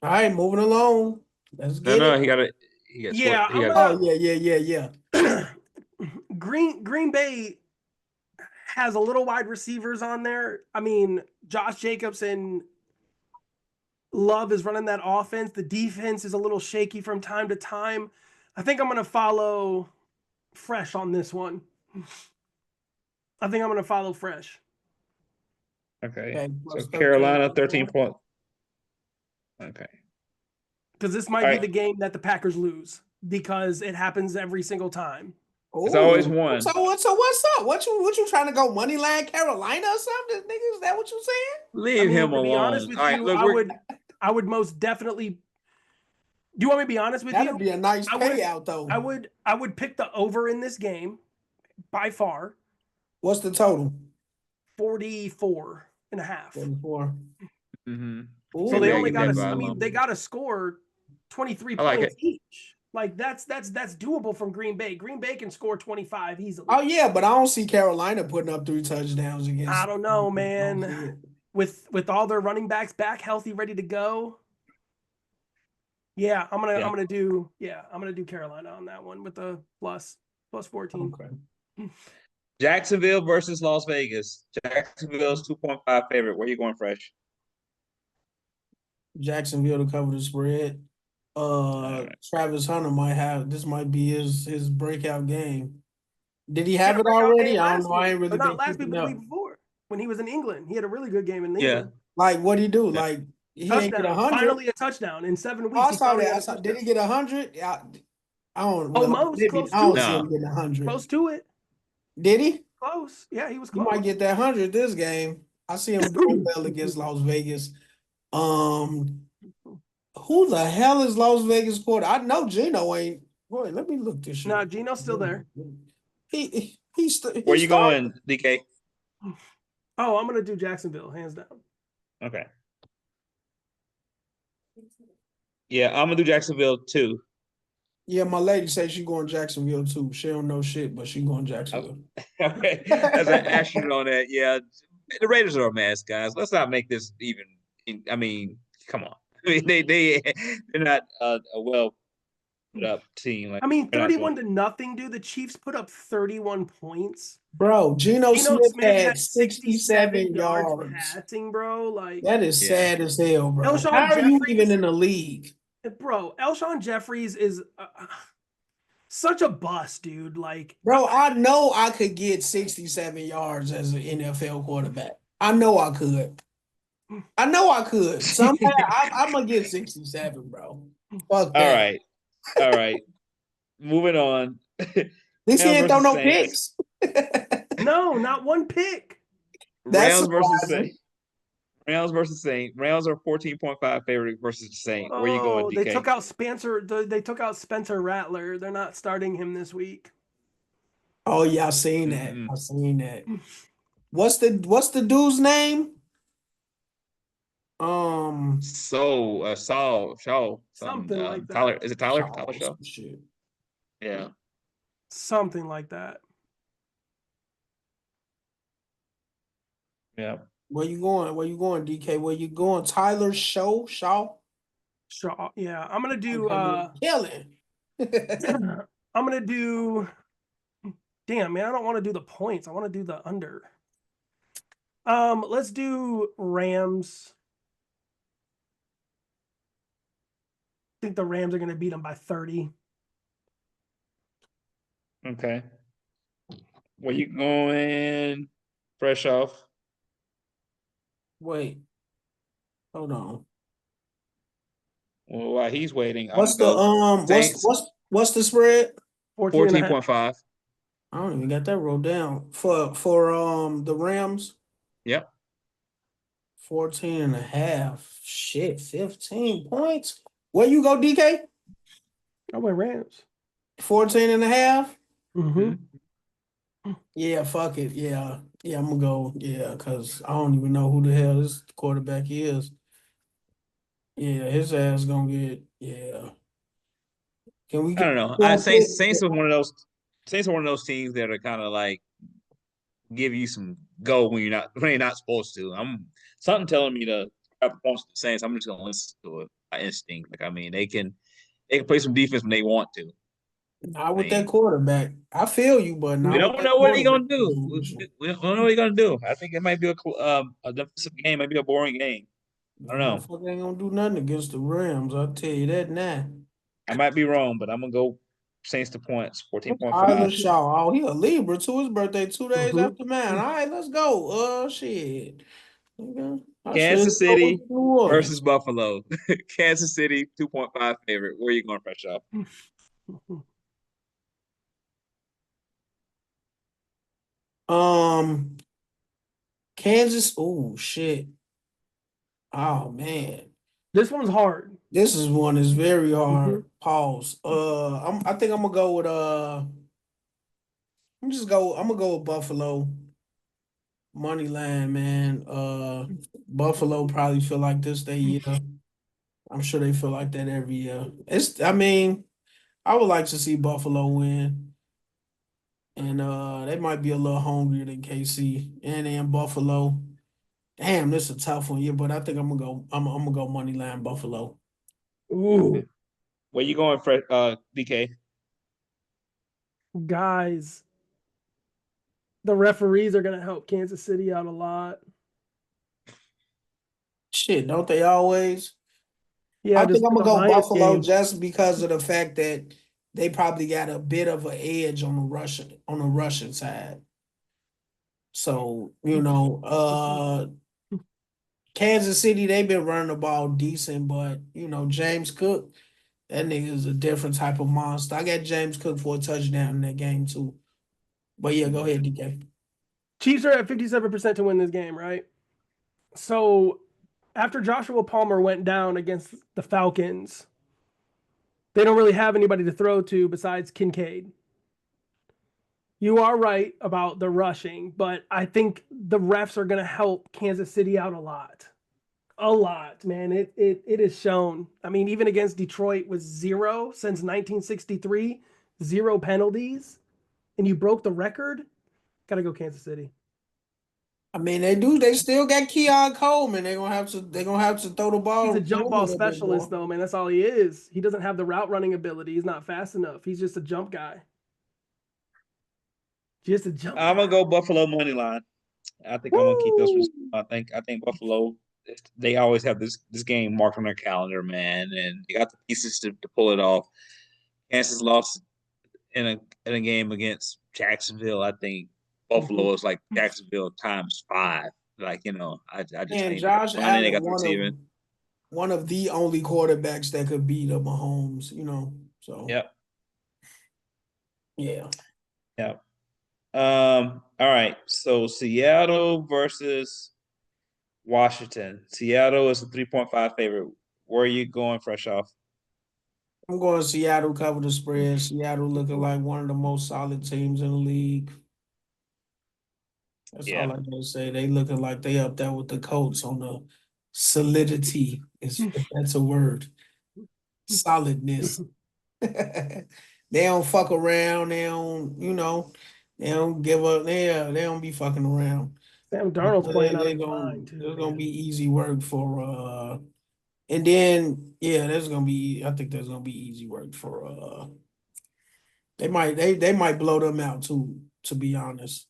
All right, moving along. Let's No, get no, it. he got it. He got Yeah, he got Oh yeah. Green Bay has a little wide receivers on there. I mean, Josh Jacobs and Love is running that offense. The defense is a little shaky from time to time. I think I'm going to follow Fresh on this one. I think I'm going to follow Fresh. Okay. Okay, So plus Carolina 13. 13 point. Okay. Because this might All be right. the game that the Packers lose because it happens every single time. It's always Ooh. one. So what's up? What you trying to go money line Carolina or something, nigga? Is that what you saying? Leave I mean, him to be honest alone. with All right, you, look, I would most definitely. Do you want me to be honest with That'd you? be a nice I would- payout though. I would pick the over in this game by far. What's the total? 44 and a half. 44. mm-hmm. So they Yeah, only get got that to. by I a mean, lump. they got to score 23 I like points it. each. Like that's doable from Green Bay. Green Bay can score 25 easily. Oh yeah, but I don't see Carolina putting up 3 touchdowns against. I don't know, I don't see man. it. With all their running backs back healthy, ready to go. Yeah, I'm gonna do Carolina on that one with the plus 14. Okay. Jacksonville versus Las Vegas. Jacksonville's 2.5 favorite. Where you going, Fresh? Jacksonville to cover the spread. right. Travis Hunter might be his breakout game. Did he have it breakout already? game I last don't know. I week. ain't really Or not been last week, keeping but the up. week before when he was in England. He had a really good game in Yeah. England. Like what'd he do? Yeah. Like he ain't get Touchdown. 100. Finally a touchdown in 7 weeks. Oh, I He saw finally that. had a touchdown. Did he get 100? I don't. Almost maybe close I don't to see it. him getting 100. Close to it. Did he? Close. Yeah, he was He close. might get that 100 this game. I see him doing well against Las Vegas. Who the hell is Las Vegas quarter? I know Gino ain't. Boy, let me look this shit. No, up. Gino's still there. He's Where you going, DK? Oh, I'm gonna do Jacksonville, hands down. Okay. Yeah, I'm gonna do Jacksonville too. Yeah, my lady says she going Jacksonville too. She don't know shit, but she going Jacksonville. Okay. As an asterisk on that, yeah, the Raiders are a mess, guys. Let's not make this even. I mean, come on. I mean, they're not a well put up team. Like, I mean, they're not 31-0, dude. The Chiefs put up 31 points. Bro, Geno Smith had 67 67 yards. passing, bro. Like That is sad as hell, bro. Elshon How are you Jeffries- even in the league? Bro, Elshon Jeffries is such a bust, dude. Like, Bro, I know I could get 67 yards as an NFL quarterback. I know I could. Somehow I'm gonna get 67, bro. Fuck that. All right. Moving on. At least he ain't throw no Saints. picks. no, not one pick. That's Rams versus surprising. Saints. Rams versus Saints. Rams are 14.5 favorite versus the Saints. Where you going, DK? They took out Spencer. They took out Spencer Rattler. They're not starting him this week. Oh yeah, I seen that. Mm-mm. I seen that. What's the dude's name? Saul, Something like that. Tyler, is it Tyler? Tyler Shaw? Shit. Yeah. Something like that. Yeah. Where you going, DK? Where you going? Tyler Shaw? Shaw. Yeah, I'm gonna do. Killing. I'm gonna do. Damn, man, I don't want to do the points. I want to do the under. Let's do Rams. I think the Rams are going to beat them by 30. Okay. Where you going? Fresh off. Wait, hold on. Well, while he's waiting, I'm What's gonna the go. Saints what's the spread? 14 and a half. 14.5. I don't even got that wrote down. For the Rams, Yep. 14 and a half. Shit, 15 points. Where you go, DK? I went Rams. 14 and a half? Mm-hmm. Yeah, fuck it. Yeah. Yeah, I'm gonna go. Yeah, because I don't even know who the hell this quarterback is. Yeah, his ass gonna get, yeah. Can we I get don't know. I real quick? Saints are one of those Saints are one of those teams that are kind of like give you some go when you're not supposed to. I'm something telling me to grab points to the Saints. I'm just gonna listen to it by instinct. Like I mean, they can play some defense when they want to. Not I with that mean, quarterback. I feel you, but we not with don't that know what he's quarterback gonna do. position. We don't know what he's gonna do. I think it might be a defensive game, might be a boring game. I don't know. Motherfucker ain't gonna do nothing against the Rams. I'll tell you that now. I might be wrong, but I'm gonna go Saints to points, Tyler 14.5. Shaw. Oh, he a Libra too. His birthday 2 days Mm-hmm. after mine. All right, let's go. Shit. Okay. I should Kansas go with City New Orleans. versus Buffalo. Kansas City 2.5 favorite. Where are you going, fresh off? Um, Kansas. Oh shit. Oh man. This one's hard. This is one is very Mm-hmm. hard. Pause. I think I'm gonna go with I'm gonna go with Buffalo. Money line, man. Buffalo probably feel like this they year. I'm sure they feel like that every year. I mean, I would like to see Buffalo win. And they might be a little hungrier than KC. And then Buffalo. Damn, this is a tough one, yeah, but I think I'm gonna go money line Buffalo. Ooh, Where you going, DK? guys, the referees are going to help Kansas City out a lot. Shit, don't they always? Yeah, I just think I'm in gonna the go Lions Buffalo game. just because of the fact that they probably got a bit of an edge on the Russian side. So, Kansas City, they've been running the ball decent, but James Cook, that nigga is a different type of monster. I got James Cook for a touchdown in that game too. But yeah, go ahead, DK. Chiefs are at 57% to win this game, right? So after Joshua Palmer went down against the Falcons, they don't really have anybody to throw to besides Kincaid. You are right about the rushing, but I think the refs are going to help Kansas City out a lot. A lot, man. It is shown. I mean, even against Detroit with 0 since 1963, 0 penalties, and you broke the record. Gotta go Kansas City. I mean, they still got Keon Coleman. They're gonna have to throw the He's a ball to jump him a ball little bit specialist, more. though, man. That's all he is. He doesn't have the route running ability. He's not fast enough. He's just a jump guy. Just a jump I'm guy. gonna go Buffalo money line. I think I'm gonna keep those. Woo! I think Buffalo. They always have this game marked on their calendar, man, and they got the pieces to pull it off. Kansas lost in a game against Jacksonville. I think Buffalo is like Jacksonville times 5. Like I just And think they got Josh the running, they Allen, got the receiving. one of the only quarterbacks that could beat up Mahomes, So Yep, yeah. yep. All right. So Seattle versus Washington. Seattle is a 3.5 favorite. Where are you going, fresh off? I'm going Seattle cover the spread. Seattle looking like one of the most solid teams in the league. That's all Yeah. I gotta say. They looking like they up there with the Colts on the solidity, if that's a word. Solidness. They don't fuck around. They don't give up. They don't be fucking around. Sam Darnold's playing out of They his going mind too, there's gonna man. be easy work for and then I think there's gonna be easy work for they might blow them out too, to be honest.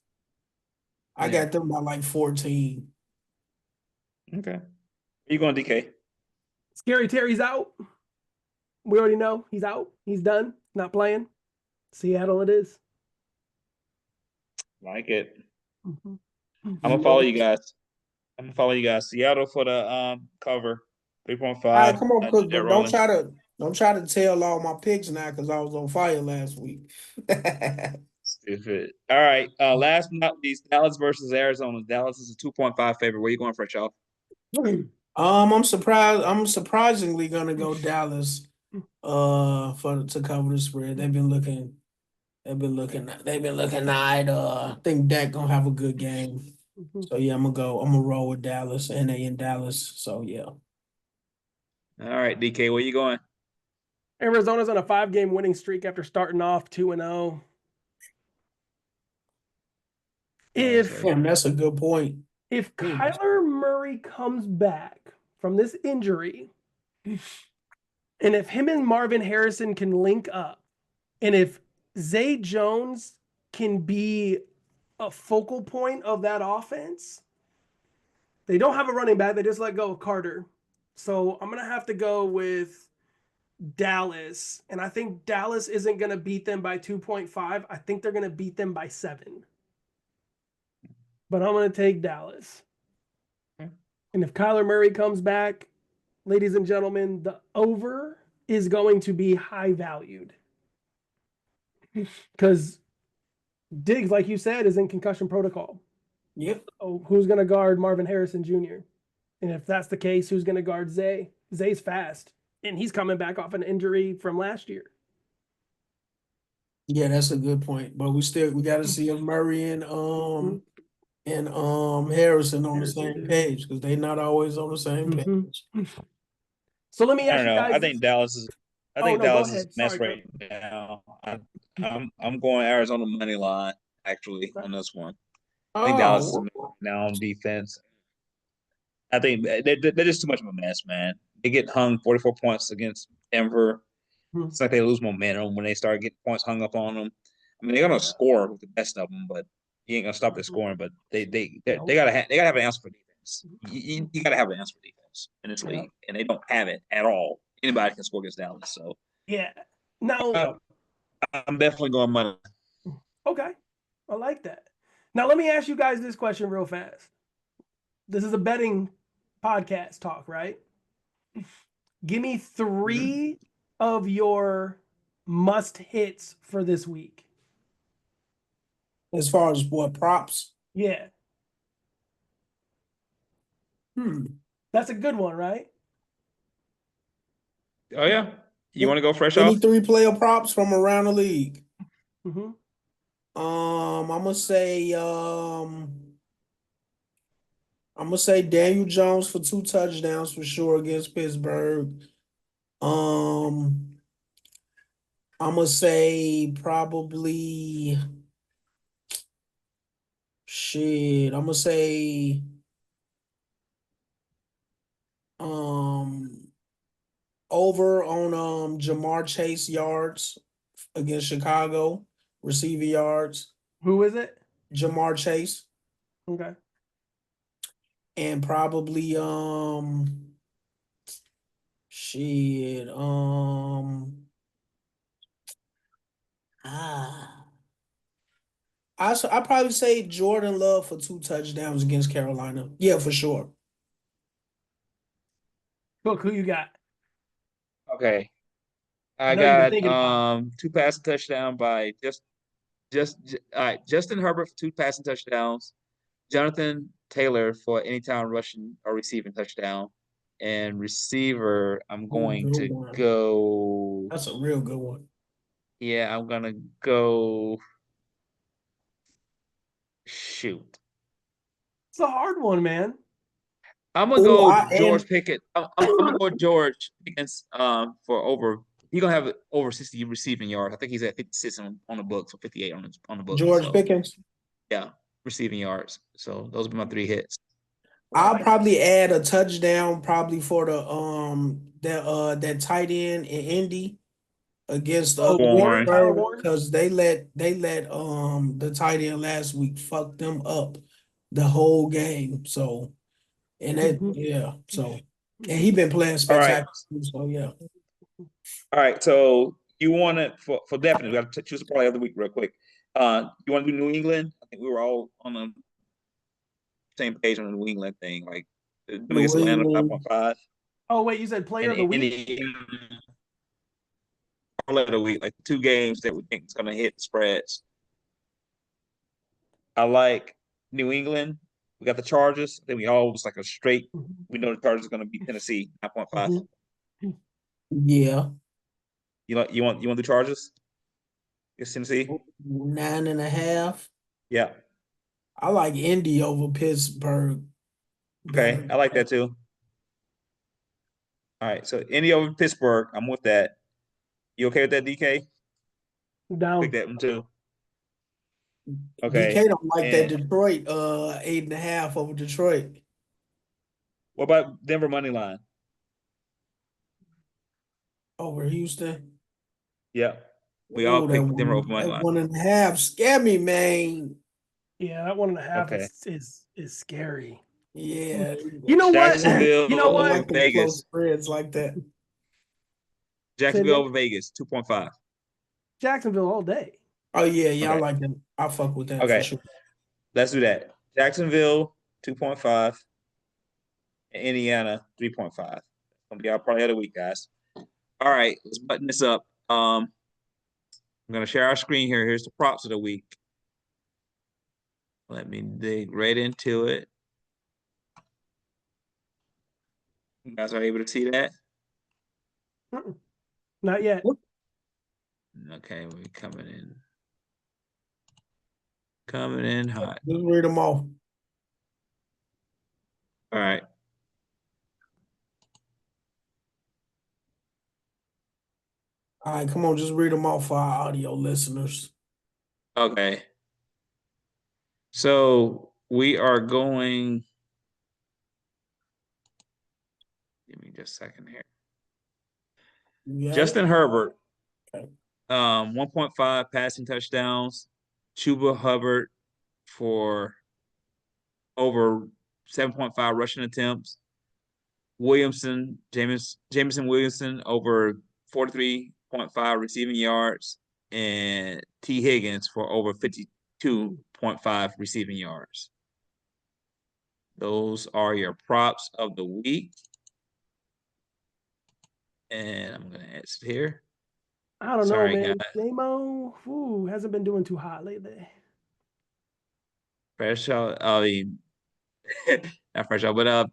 I Yeah. got them by like 14. Okay. Where you going, DK? Scary Terry's out. We already know he's out. He's done. Not playing. Seattle it is. Like it. Mhm. I'm gonna follow you guys. Seattle for the cover. All 3.5. right, come on, Cook, They're but don't rolling. try to tell all my picks now because I was on fire last week. Stupid. All right. Last but not least, Dallas versus Arizona. Dallas is a 2.5 favorite. Where you going for it, y'all? I'm surprised. I'm surprisingly gonna go Dallas. To cover the spread. They've been looking. They've been looking. Nice. I think Dak gonna have a good game. Mhm. So yeah, I'm gonna roll with Dallas, and they in Dallas. So yeah. All right, DK, where you going? Arizona's on a 5-game winning streak after starting off 2-0. If Damn, that's a good point. if Kyler Murray comes back from this injury, and if him and Marvin Harrison can link up, and if Zay Jones can be a focal point of that offense, they don't have a running back. They just let go of Carter. So I'm going to have to go with Dallas. And I think Dallas isn't going to beat them by 2.5. I think they're going to beat them by 7. But I'm going to take Dallas. Okay. And if Kyler Murray comes back, ladies and gentlemen, the over is going to be high valued. Because Diggs, like you said, is in concussion protocol. Yep. Oh, who's going to guard Marvin Harrison Jr.? And if that's the case, who's going to guard Zay? Zay's fast, and he's coming back off an injury from last year. Yeah, that's a good point. But we got to see if Murray and Harrison on the same page because they're not always on the same page. So let me I ask don't you know. guys. I think Dallas is. I Oh, think no, go Dallas is a ahead. mess Sorry, right now. I'm going Arizona money line actually on this one. I think Dallas is a Oh, mess now on defense. I think they're just too much of a mess, man. They get hung 44 points against Denver. It's like they lose momentum when they start getting points hung up on them. I mean, they're gonna score with the best of them, but you ain't gonna stop their scoring. But they gotta have an answer for defense. You gotta have an answer for defense in this league, and they don't have it at all. Anybody can score against Dallas, so Yeah. Now, I'm definitely going money. okay. I like that. Now, let me ask you guys this question real fast. This is a betting podcast talk, right? Give me 3 of your must hits for this week. as far as what props? Yeah. That's a good one, right? Oh yeah, you want to go fresh Any off? 3 player props from around the league? Mm-hmm. I'm gonna say Daniel Jones for 2 touchdowns for sure against Pittsburgh. I'm gonna say probably shit. I'm gonna say over on Jamar Chase yards against Chicago, receiving yards. Who is it? Jamar Chase. Okay. And probably shit. I probably say Jordan Love for 2 touchdowns against Carolina. Yeah, for sure. Look, who you got? Okay, I I know you've been got thinking about it. 2 passing touchdown by all right. Justin Herbert for 2 passing touchdowns. Jonathan Taylor for anytime rushing or receiving touchdown. And receiver, I'm going Good to one. go. That's a real good one. Yeah, I'm gonna go. Shoot, It's a hard one, man. I'm gonna Oh, go George Pickett. I'm gonna go George Pickens for over. He's gonna have over 60 receiving yards. I think he's at 56 on the books or 58 on the books. George So Pickens. yeah, receiving yards. So those will be my 3 hits. I'll probably add a touchdown probably for that tight end in Indy against Warren, Tyler Pittsburgh Warren. because they let the tight end last week fuck them up the whole game. So, and that, Mhm. yeah. So, and he been playing All right. spectacular. So, yeah. All right. So you want it for definitely. We got to choose a parlay of the week real quick. You want to do New England? I think we were all on the same page on the New England thing. Like them against New Atlanta, England. 5.5. Oh wait, you said player of the week? Any parlay of the week, like 2 games that we think is going to hit the spreads. I like New England. We got the Chargers. Then we all was like a straight. We know the Chargers are going to beat Tennessee 9.5. Mhm. Yeah. You want the Chargers? Against Tennessee? 9.5. Yeah. I like Indy over Pittsburgh. Okay. Better. I like that too. All right. So Indy over Pittsburgh. I'm with that. You okay with that, DK? Pick Down. that one too. DK Okay. don't like that And Detroit 8.5 over Detroit. what about Denver money line? Over Houston. Yeah. We all Oh, picked Denver over money that line. 1.5 scare me, man. Yeah, that 1.5 Okay. is scary. Yeah. You know what? Jacksonville You know I what? like over them close Vegas. spreads like that. Say Jacksonville again? over Vegas, 2.5. Jacksonville all day. Oh yeah, I Okay. like them. I fuck with that for Okay. sure. Let's do that. Jacksonville, 2.5. And Indiana, 3.5. That's gonna be our parlay of the week, guys. All right, let's button this up. I'm gonna share our screen here. Here's the props of the week. Let me dig right into it. You guys are able to see that? Not yet. Okay, we're coming in. Coming in hot. Just read them off. All right. All right, come on, just read them off for our audio listeners. Okay. So we are going. Give me just a second here. You got Justin it? Herbert, Okay. 1.5 passing touchdowns. Chuba Hubbard for over 7.5 rushing attempts. Jameson Williamson over 43.5 receiving yards, and T. Higgins for over 52.5 receiving yards. Those are your props of the week. And I'm going to exit here. I don't Sorry, know, man. guys. J-Mo, hasn't been doing too hot lately. Fresh out. I mean, not fresh out, but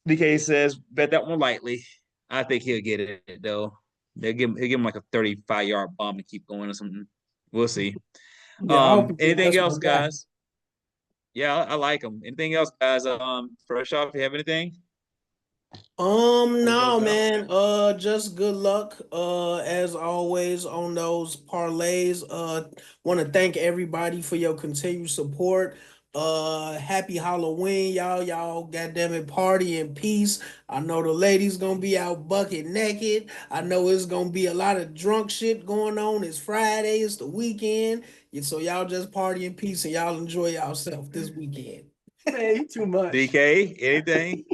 DK says bet that one lightly. I think he'll get it though. He'll give him like a 35-yard bomb and keep going or something. We'll see. Yeah, I hope Anything that's my else, guy. guys? Yeah, I like him. Anything else, guys? Fresh off, you have anything? No, man. Just good luck. As always on those parlays. Want to thank everybody for your continued support. Happy Halloween, y'all. Y'all, goddamn it, party in peace. I know the ladies gonna be out bucket naked. I know it's gonna be a lot of drunk shit going on. It's Friday. It's the weekend. So y'all just party in peace and y'all enjoy yourself this weekend. Man, you too much. DK, anything?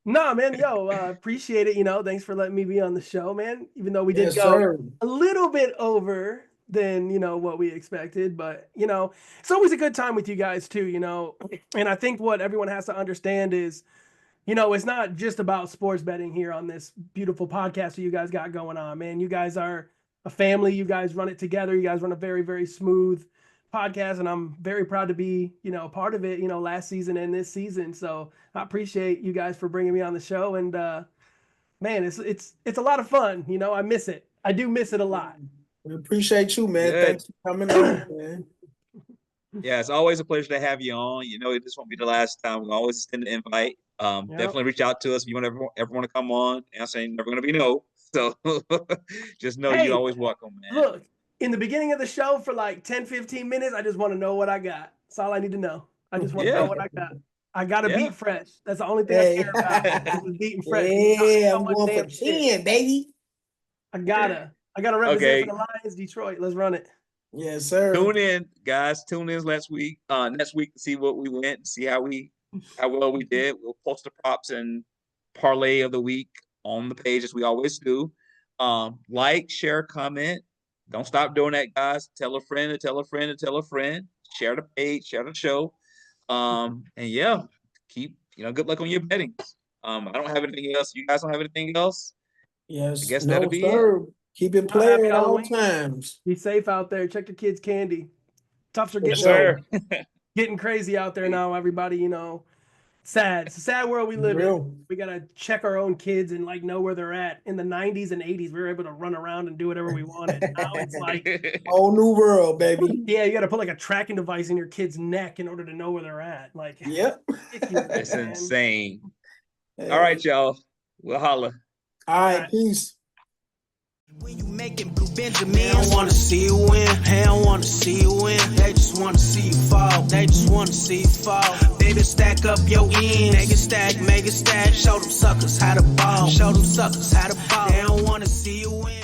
Nah, man, yo, appreciate it. Thanks for letting me be on the show, man. Even though we did Yes, go sir. a little bit over than what we expected, but it's always a good time with you guys too. And I think what everyone has to understand is, it's not just about sports betting here on this beautiful podcast that you guys got going on, man. You guys are a family. You guys run it together. You guys run a very, very smooth podcast, and I'm very proud to be, part of it, last season and this season. So I appreciate you guys for bringing me on the show. And man, it's a lot of fun. I miss it. I do miss it a lot. We appreciate you, man. Good. Thanks for coming on, man. Yeah, it's always a pleasure to have you on. This won't be the last time. We'll always extend the invite. Yep. Definitely reach out to us if you ever want to come on. Answer ain't never gonna be no. So just know Hey, you're always welcome, man. Look, in the beginning of the show for like 10, 15 minutes, I just want to know what I got. That's all I need to know. I just want to know what I got. I got to beat Fresh. That's the only thing I care about is beating Fresh. Yeah, I'm going for 10, baby. I gotta represent for the Lions, Detroit. Let's run it. Yes, sir. Tune in, guys. Tune in next week to see what we went, see how well we did. We'll post the props and parlay of the week on the page as we always do. Like, share, comment. Don't stop doing that, guys. Tell a friend to tell a friend to tell a friend. Share the page, share the show. And yeah, keep good luck on your betting. I don't have anything else. You guys don't have anything else? Yes. I guess No, that'll be sir. it. Keep it Happy playing at all Halloween. times. Be safe out there. Check the kids' candy. Toughs are Yes, getting crazy out there now. Everybody, sad. It's a sad world we live in. Real. We gotta check our own kids and know where they're at. In the 90s and 80s, we were able to run around and do whatever we wanted. Now it's like, Whole new world, baby. yeah, you gotta put a tracking device in your kid's neck in order to know where they're at. Yep. It's man. insane. All right, y'all. We'll holla. All right, peace. When you making blue Benjamin, they don't wanna see you win. They don't wanna see you win. They just wanna see you fall. They just wanna see you fall. Baby, stack up your ends. Make it stack. Show them suckers how to ball. Show them suckers how to ball. They don't wanna see you win.